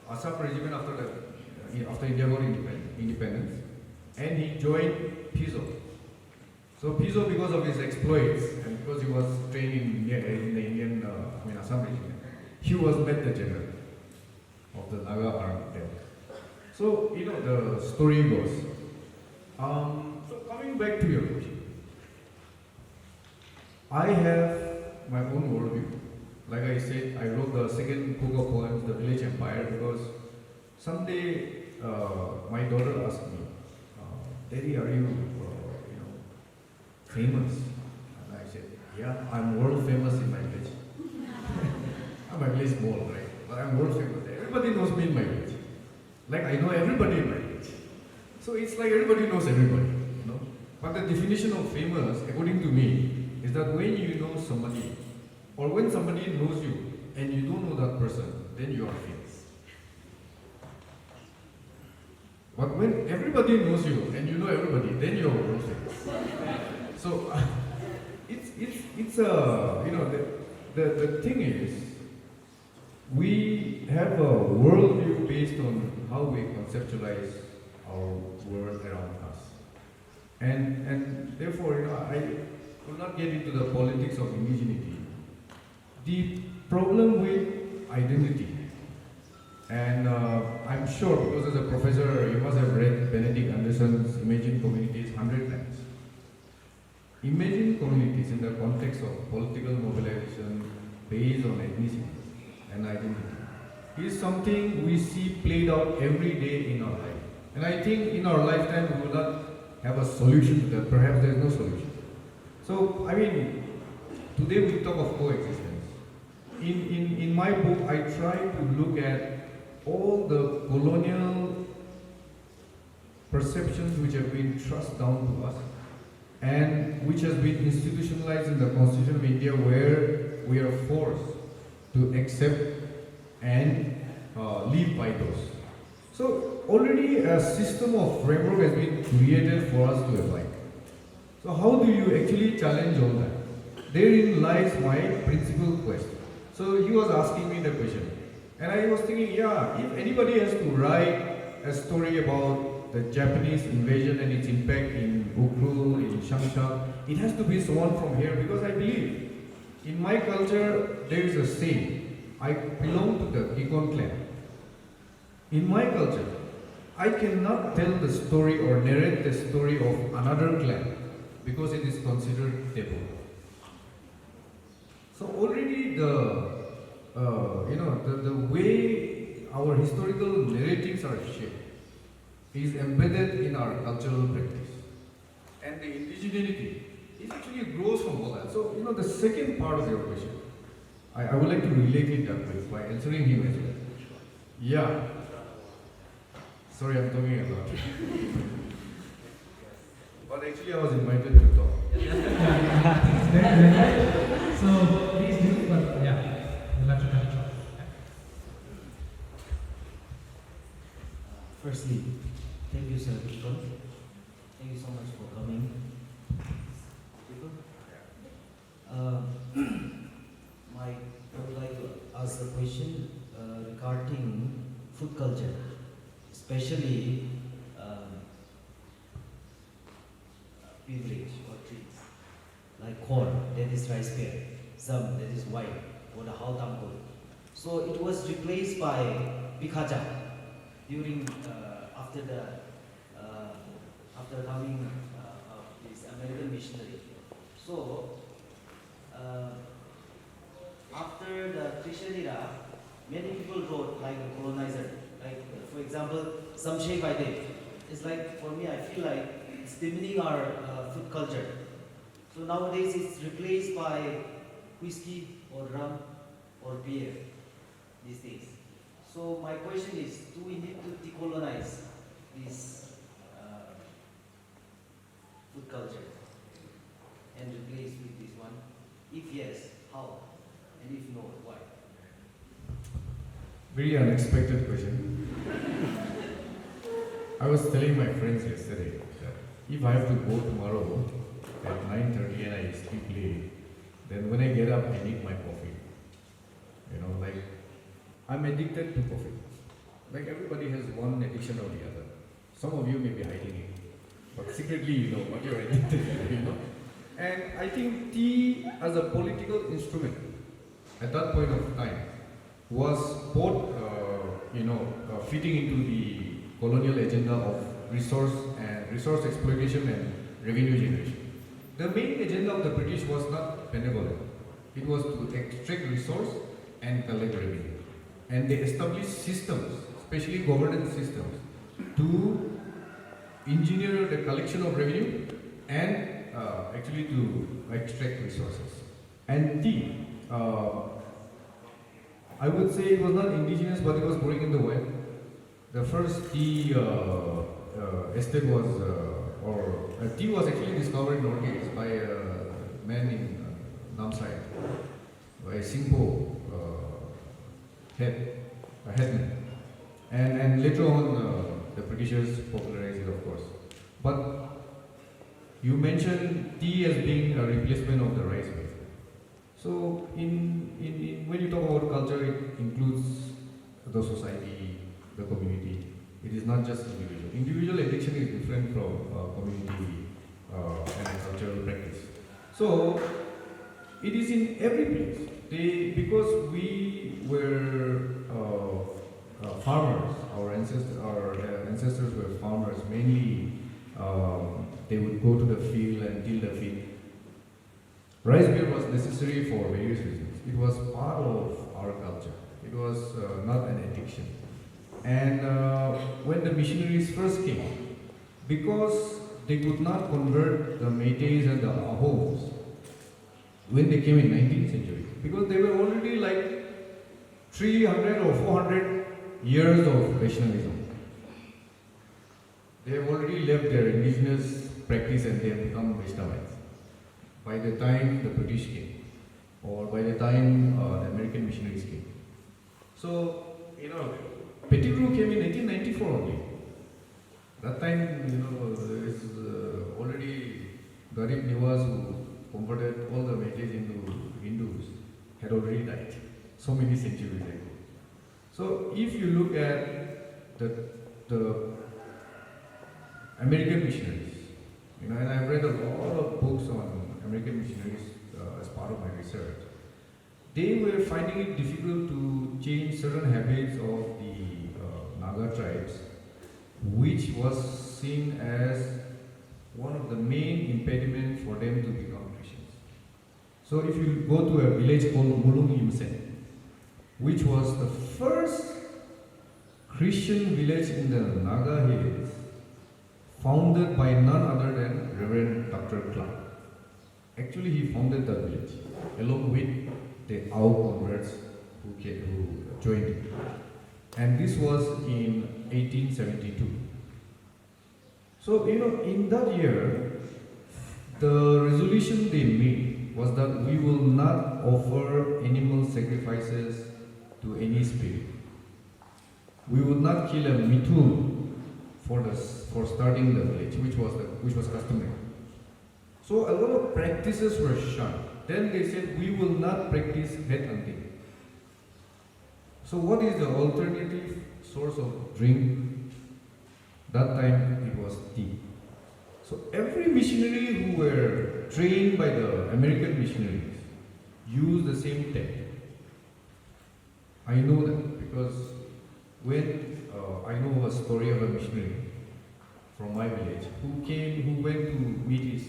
S6: Assam regiment after India got independence, and he joined PISO. So PISO, because of his exploits and because he was trained in the Indian, Assam regiment, he was made the general of the Naga army there. So the story goes. So coming back to your question, I have my own worldview. Like I said, I wrote the second book of poems, The Village Empire, because someday my daughter asked me, Daddy, are you, famous? And I said, yeah, I'm world famous in my village. My village is small, right? But I'm world famous. Everybody knows me in my village. Like I know everybody in my village. So it's like everybody knows everybody, But the definition of famous, according to me, is that when you know somebody, or when somebody knows you and you don't know that person, then you are famous. But when everybody knows you and you know everybody, then you are world famous. So it's the thing is, we have a worldview based on how we conceptualize our world around us. And therefore, I will not get into the politics of indigeneity. The problem with identity, and I'm sure because as a professor, you must have read Benedict Anderson's Imagine Communities 100 times. Imagine communities in the context of political mobilization based on ethnicity and identity is something we see played out every day in our life. And I think in our lifetime we will not have a solution to that. Perhaps there is no solution. So, today we talk of coexistence. in my book, I try to look at all the colonial perceptions which have been thrust down to us and which has been institutionalized in the Constitution of India, where we are forced to accept and live by those. So already a system of framework has been created for us to abide. So how do you actually challenge all that? Therein lies my principal quest. So he was asking me the question, and I was thinking, yeah, if anybody has to write a story about the Japanese invasion and its impact in Ukhrul, in Changsha, it has to be someone from here, because I believe in my culture there is a saying, I belong to the Kikon clan. In my culture, I cannot tell the story or narrate the story of another clan because it is considered taboo. So already the way our historical narratives are shaped is embedded in our cultural practice, and the indigeneity it actually grows from all that. So the second part of your question, I would like to relate it that way by answering him as well. Yeah. Sorry, I'm talking a lot. But actually, I was invited to talk.
S5: It's very good. So please do, but yeah, we'll have to cut it short.
S8: Firstly, thank you, Sir Kikon. Thank you so much for coming. I would like to ask a question regarding food culture, especially beverage or treats like corn, that is rice beer, zam, that is wine, or the hao tamgol. So it was replaced by bikaja during after coming of this American missionary. So after the Christian era, many people wrote like a colonizer, like for example, Samshay Vaideh. It's like, for me, I feel like it's demeaning our food culture. So nowadays it's replaced by whiskey or rum or beer these days. So my question is, do we need to decolonize this food culture and replace with this one? If yes, how? And if no, why?
S6: Very unexpected question. I was telling my friends yesterday that if I have to go tomorrow at 9:30 and I sleep late, then when I get up, I need my coffee. Like I'm addicted to coffee. Like everybody has one addiction or the other. Some of you may be hiding it, but secretly you know what you're addicted to. And I think tea as a political instrument at that point of time was both, fitting into the colonial agenda of resource exploitation and revenue generation. The main agenda of the British was not benevolent. It was to extract resource and collect revenue. And they established systems, especially governance systems, to engineer the collection of revenue and actually to extract resources. And tea, I would say it was not indigenous, but it was growing in the West. The first tea estate was, tea was actually discovered in Northeast by a man in Namsai, by Singpo headman. And later on, the Britishers popularized it, of course. But you mentioned tea as being a replacement of the rice mill. So when you talk about culture, it includes the society, the community. It is not just individual. Individual addiction is different from community and cultural practice. So it is in every place. Because we were farmers, our ancestors were farmers. Mainly, they would go to the field and till the field. Rice beer was necessary for various reasons. It was part of our culture. It was not an addiction. And when the missionaries first came, because they could not convert the Métis and the Ahos, when they came in 19th century, because they were already like 300 or 400 years of Vaishnavism. They have already left their indigenous practice and they have become Vaishnavites by the time the British came, or by the time the American missionaries came. So, Pettigrew came in 1894 only. That time, there is already Garib Niwas, who converted all the Metis into Hindus, had already died so many centuries ago. So if you look at the American missionaries, and I've read a lot of books on American missionaries as part of my research, they were finding it difficult to change certain habits of the Naga tribes, which was seen as one of the main impediments for them to become Christians. So if you go to a village called Mulung Yimsen, which was the first Christian village in the Naga Hills, founded by none other than Reverend Dr. Clark. Actually, he founded that village along with the Ao converts who joined him. And this was in 1872. So, in that year, the resolution they made was that we will not offer animal sacrifices to any spirit. We would not kill a mithun for starting the village, which was customary. So a lot of practices were shunned. Then they said, we will not practice head hunting. So what is the alternative source of drink? That time it was tea. So every missionary who were trained by the American missionaries used the same technique. I know that because when I know a story of a missionary from my village who went to meet his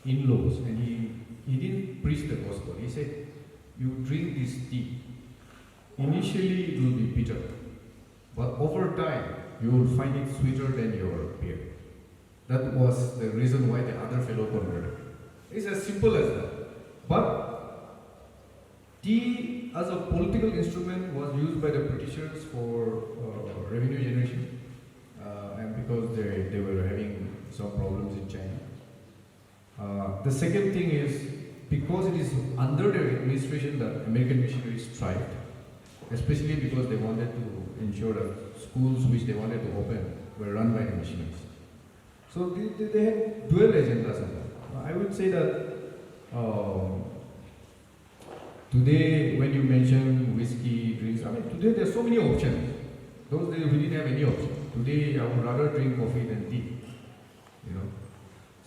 S6: in-laws, and he didn't preach the gospel. He said, you drink this tea. Initially it will be bitter, but over time you will find it sweeter than your beer. That was the reason why the other fellow converted. It's as simple as that. But tea as a political instrument was used by the Britishers for revenue generation, and because they were having some problems in China. The second thing is, because it is under their administration that American missionaries thrived, especially because they wanted to ensure that schools which they wanted to open were run by the missionaries. So they had dual agendas in that. I would say that today, when you mention whiskey, drinks, today there are so many options. Those days we didn't have any option. Today I would rather drink coffee than tea.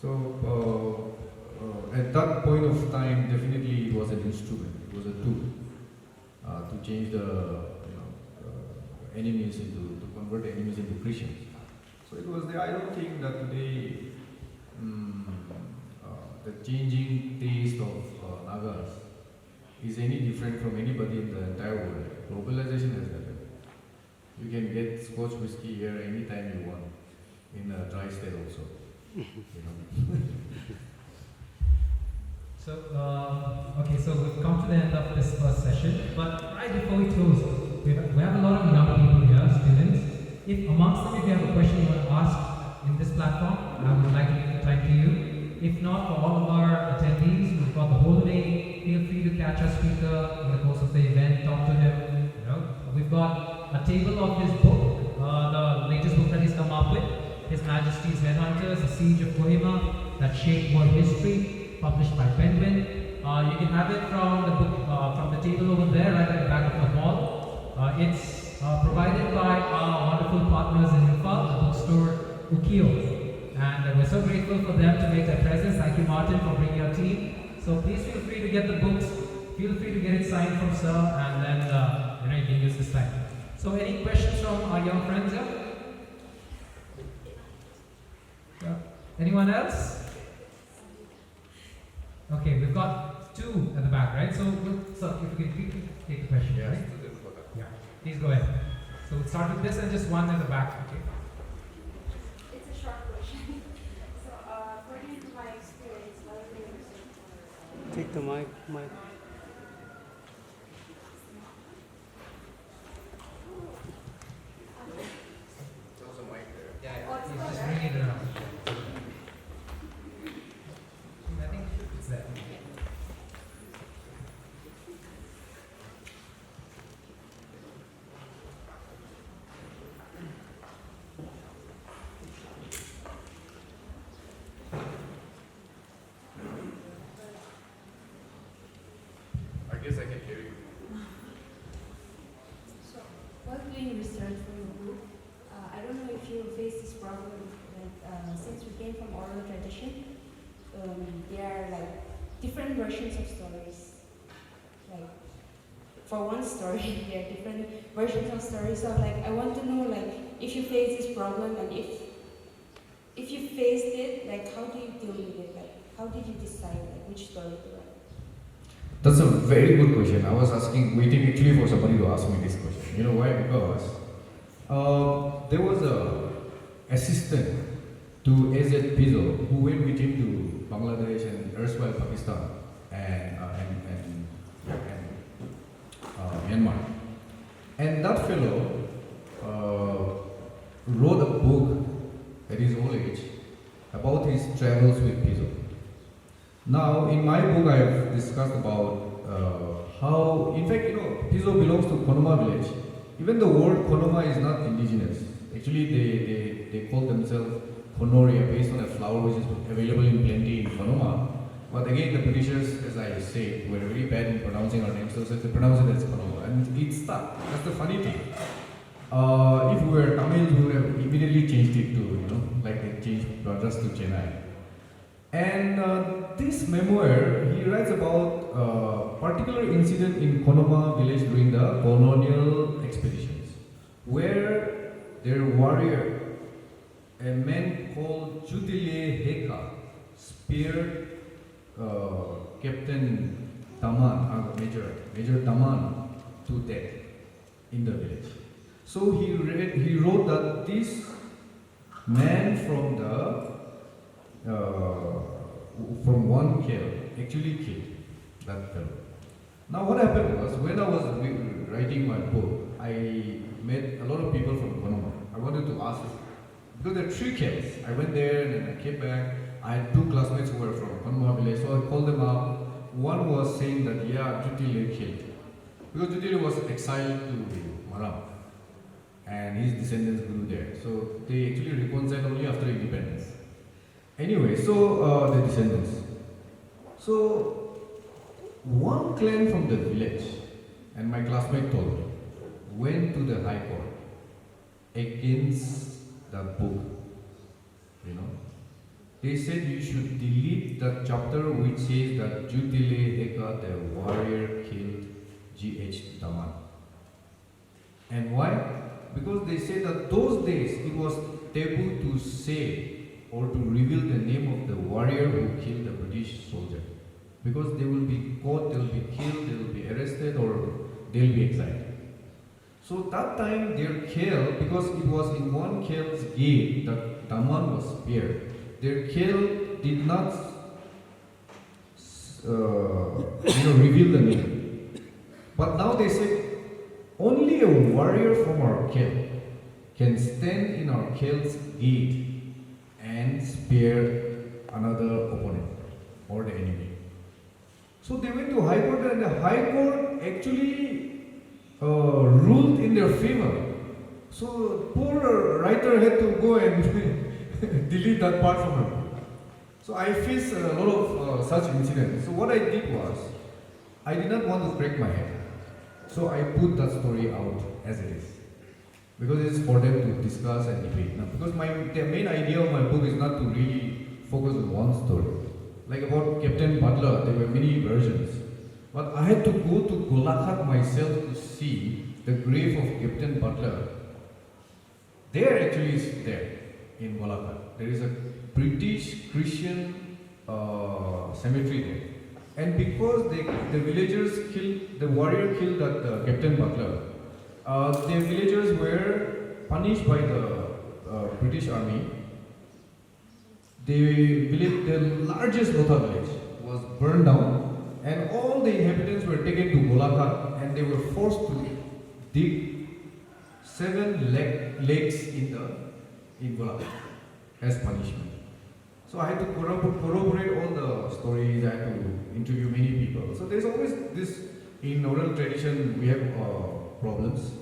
S6: So at that point of time, definitely it was an instrument. It was a tool to change the enemies to convert the enemies into Christians. So it was there. I don't think that today the changing taste of Nagas is any different from anybody in the entire world. Globalization has happened. You can get Scotch whiskey here anytime you want, in a dry state also.
S5: So, okay, so we've come to the end of this first session, but right before we close, we have a lot of young people here, students. If amongst them, if you have a question you want to ask in this platform, I would like to give the time to you. If not, for all of our attendees, we've got the whole day. Feel free to catch our speaker in the course of the event, talk to him. We've got a table of his book, the latest book that he's come up with, His Majesty's Headhunters, The Siege of Kohima, that shaped world history, published by Penguin. You can have it from the book, from the table over there, right at the back of the hall. It's provided by our wonderful partners in Imphal, the bookstore Ukio. And we're so grateful for them to make their presence. Thank you, Martin, for bringing your team. So please feel free to get the books. Feel free to get it signed from Sir, and then you can use this time. So any questions from our young friends here? Yeah. Anyone else? Okay, we've got two at the back, right? So if you can quickly take the question,
S6: Yes,
S5: right? Yeah. Please go ahead. So we'll start with this and just one at the back, okay?
S9: It's a short question. So, according to my experience, while we were
S10: Take the mic.
S5: Yeah, just bring it around. I think it's there.
S6: I guess I can hear you.
S9: So, while doing research for your book, I don't know if you face this problem that since we came from oral tradition, there are like different versions of stories. Like for one story, there are different versions of stories. So like I want to know like if you face this problem and if you faced it, like how do you deal with it? Like how did you decide like which story to write?
S6: That's a very good question. I was waiting actually for somebody to ask me this question. You know why? Because there was a assistant to A.Z. Pizzo who went with him to Bangladesh and erstwhile Pakistan and Myanmar. And that fellow wrote a book at his old age about his travels with Pizzo. Now, in my book, I have discussed about how, in fact, Pizzo belongs to Konoma village. Even the word Konoma is not indigenous. Actually, they call themselves Honoria based on a flower which is available in plenty in Konoma. But again, the Britishers, as I say, were very bad in pronouncing our names, so they pronounce it as Konoma. And it stuck. That's the funny thing. If we were Tamils, we would have immediately changed it to, like they changed Madras to Chennai. And this memoir, he writes about a particular incident in Konoma village during the colonial expeditions, where their warrior, a man called Judile Heka, speared Captain Taman, Major Taman, to death in the village. So he wrote that this man from one kill actually killed that fellow. Now what happened was, when I was writing my book, I met a lot of people from Konoma. I wanted to ask them, because there are 3 kills. I went there and then I came back. I had 2 classmates who were from Konoma village, so I called them up. One was saying that, yeah, Jutile killed. Because Jutile was exiled to Maram, and his descendants grew there. So they actually reconciled only after independence. Anyway, so the descendants. So one clan from the village, and my classmate told me, went to the High Court against the book. They said you should delete the chapter which says that Jutile Heka, the warrior, killed G.H. Daman. And why? Because they said that those days it was taboo to say or to reveal the name of the warrior who killed the British soldier. Because they will be caught, they will be killed, they will be arrested, or they will be exiled. So that time their kill, because it was in one kill's gate that Daman was spared, their kill did not reveal the name. But now they say only a warrior from our kill can stand in our kill's gate and spare another opponent or the enemy. So they went to High Court, and the High Court actually ruled in their favor. So poor writer had to go and delete that part from her book. So I faced a lot of such incidents. So what I did was, I did not want to break my head. So I put that story out as it is. Because it's for them to discuss and debate. Now, because the main idea of my book is not to really focus on one story. Like about Captain Butler, there were many versions. But I had to go to Golaghat myself to see the grave of Captain Butler. There actually is there in Golaghat. There is a British Christian cemetery there. And because the villagers killed, the warrior killed that Captain Butler, the villagers were punished by the British army. The largest Lotha village was burned down, and all the inhabitants were taken to Golaghat, and they were forced to dig 7 lakes in Golaghat as punishment. So I had to corroborate all the stories, I had to interview many people. So there's always this, in oral tradition we have problems,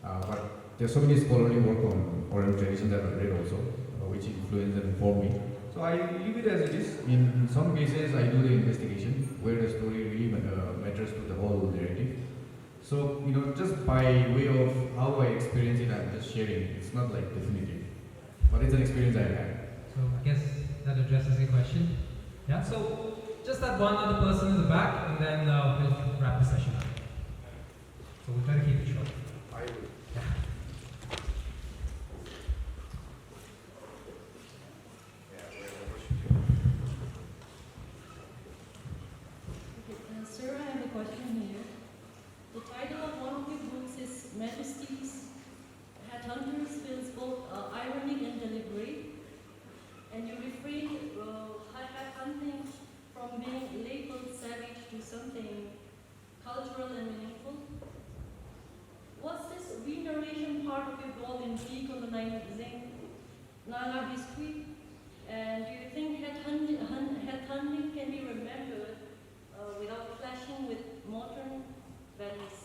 S6: but there's so many scholarly work on oral tradition that I read also, which influenced and informed me. So I leave it as it is. In some cases I do the investigation where the story really matters to the whole narrative. So, just by way of how I experience it, I'm just sharing. It's not like definitive, but it's an experience I had.
S5: So I guess that addresses your question. Yeah, so just that one other person in the back, and then we'll wrap the session up. So we'll try to keep it short.
S6: I will.
S10: Sir, I have a question here. The title of one of your books is Majesty's Headhunters, feels both ironic and deliberate, and you refrain headhunting from being labeled savage to something cultural and meaningful. Was this re-narration part of your goal in decolonizing Naga history? And do you think headhunting can be remembered without clashing with modern values?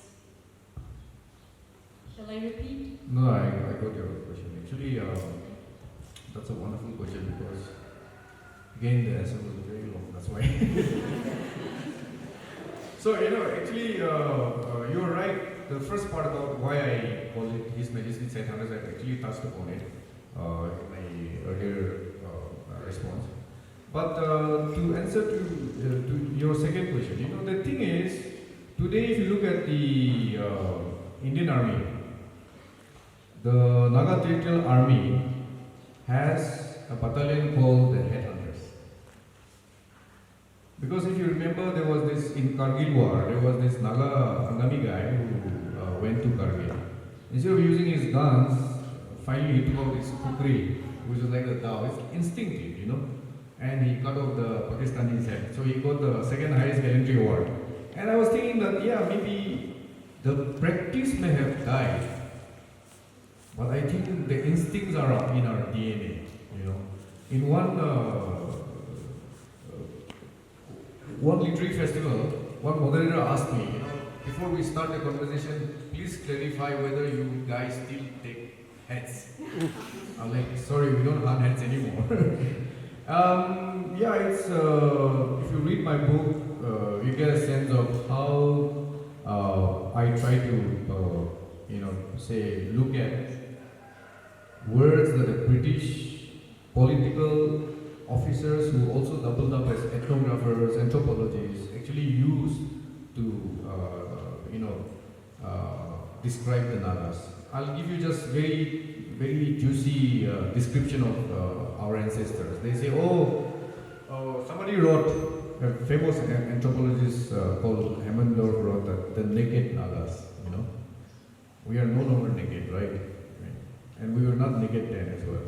S10: Shall I repeat?
S6: No, I got your question. Actually, that's a wonderful question because, again, the answer was very long. That's why. So, actually, you're right. The first part about why I call it His Majesty's Headhunters, I actually touched upon it in my earlier response. But to answer to your second question, the thing is, today if you look at the Indian Army, the Naga Territorial Army has a battalion called the Headhunters. Because if you remember, there was this, in Kargil War, there was this Naga Angami guy who went to Kargil. Instead of using his guns, finally he took out his kukri, which is like a dao. It's instinctive, and he cut off the Pakistani's head. So he got the second highest gallantry award. And I was thinking that, yeah, maybe the practice may have died, but I think the instincts are in our DNA, In one literary festival, one moderator asked me, before we start the conversation, please clarify whether you guys still take hats. I'm like, sorry, we don't hunt hats anymore. Yeah, it's if you read my book, you get a sense of how I try to, look at words that the British political officers who also doubled up as ethnographers, anthropologists, actually used to, describe the Nagas. I'll give you just very, very juicy description of our ancestors. They say, somebody wrote, a famous anthropologist called Hemmendorf wrote that the naked Nagas, We are no longer naked, right? And we were not naked then as well.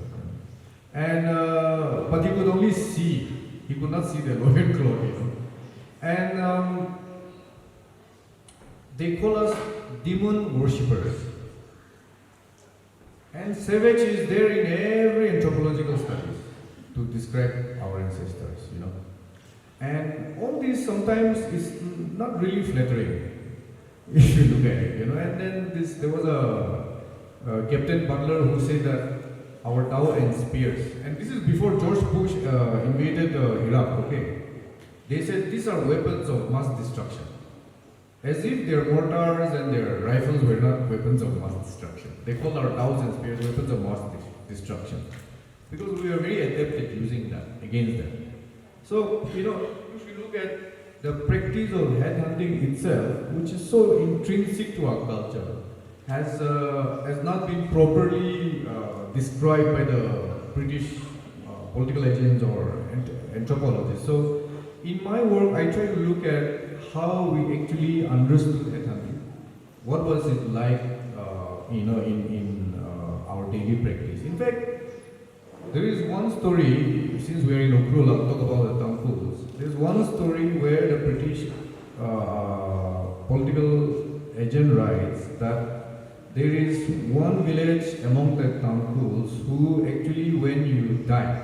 S6: And, but he could only see, he could not see the lower cloth, And they call us demon worshippers. And savage is there in every anthropological studies to describe our ancestors, And all this sometimes is not really flattering if you look at it, And then there was a Captain Butler who said that our Tau and spears, and this is before George Bush invaded Iraq, okay? They said these are weapons of mass destruction. As if their mortars and their rifles were not weapons of mass destruction. They called our Taus and spears weapons of mass destruction. Because we are very adept at using that against them. So, if you look at the practice of headhunting itself, which is so intrinsic to our culture, has not been properly described by the British political agents or anthropologists. So, in my work, I try to look at how we actually understood headhunting. What was it like, in our daily practice? In fact, there is one story, since we are in Ukrul, I'll talk about the Tangkuls. There's one story where the British political agent writes that there is one village among the Tangkuls who actually, when you die,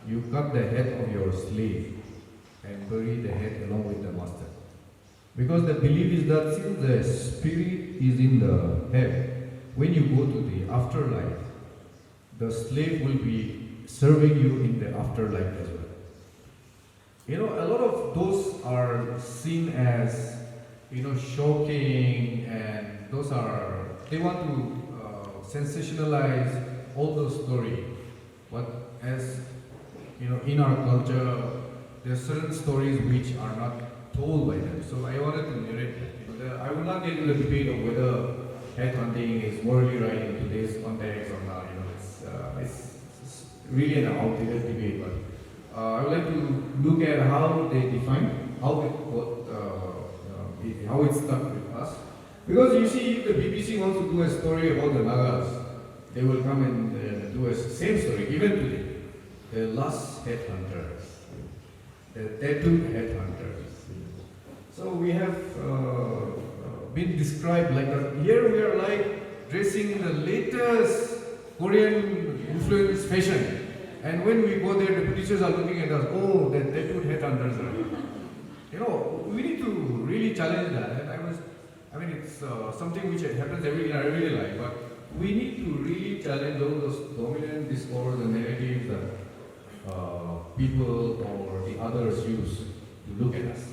S6: you cut the head of your slave and bury the head along with the master. Because the belief is that since the spirit is in the head, when you go to the afterlife, the slave will be serving you in the afterlife as well. You know, a lot of those are seen as, shocking, and those are, they want to sensationalize all those stories. But as, in our culture, there are certain stories which are not told by them. So I wanted to narrate that. I will not get into the debate of whether headhunting is morally right in today's context or not. It's really an outdated debate. But I would like to look at how they define, how it stuck with us. Because you see, if the BBC wants to do a story about the Nagas, they will come and do a same story, even today. The last headhunters, the tattooed headhunters. So we have been described like that. Here we are like dressing in the latest Korean influenced fashion. And when we go there, the Britishers are looking at us, oh, the tattooed headhunters are. We need to really challenge that. And it's something which happens in our everyday life, but we need to really challenge all those dominant discourse and narratives that people or the others use to look at us.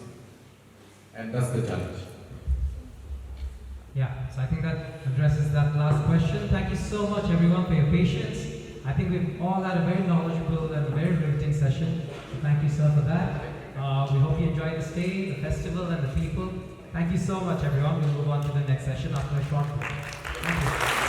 S6: And that's the challenge.
S5: Yeah, so I think that addresses that last question. Thank you so much everyone for your patience. I think we've all had a very knowledgeable and very riveting session. So thank you, sir, for that. We hope you enjoyed the stay, the festival, and the people. Thank you so much, everyone. We'll move on to the next session after a short break. Thank you.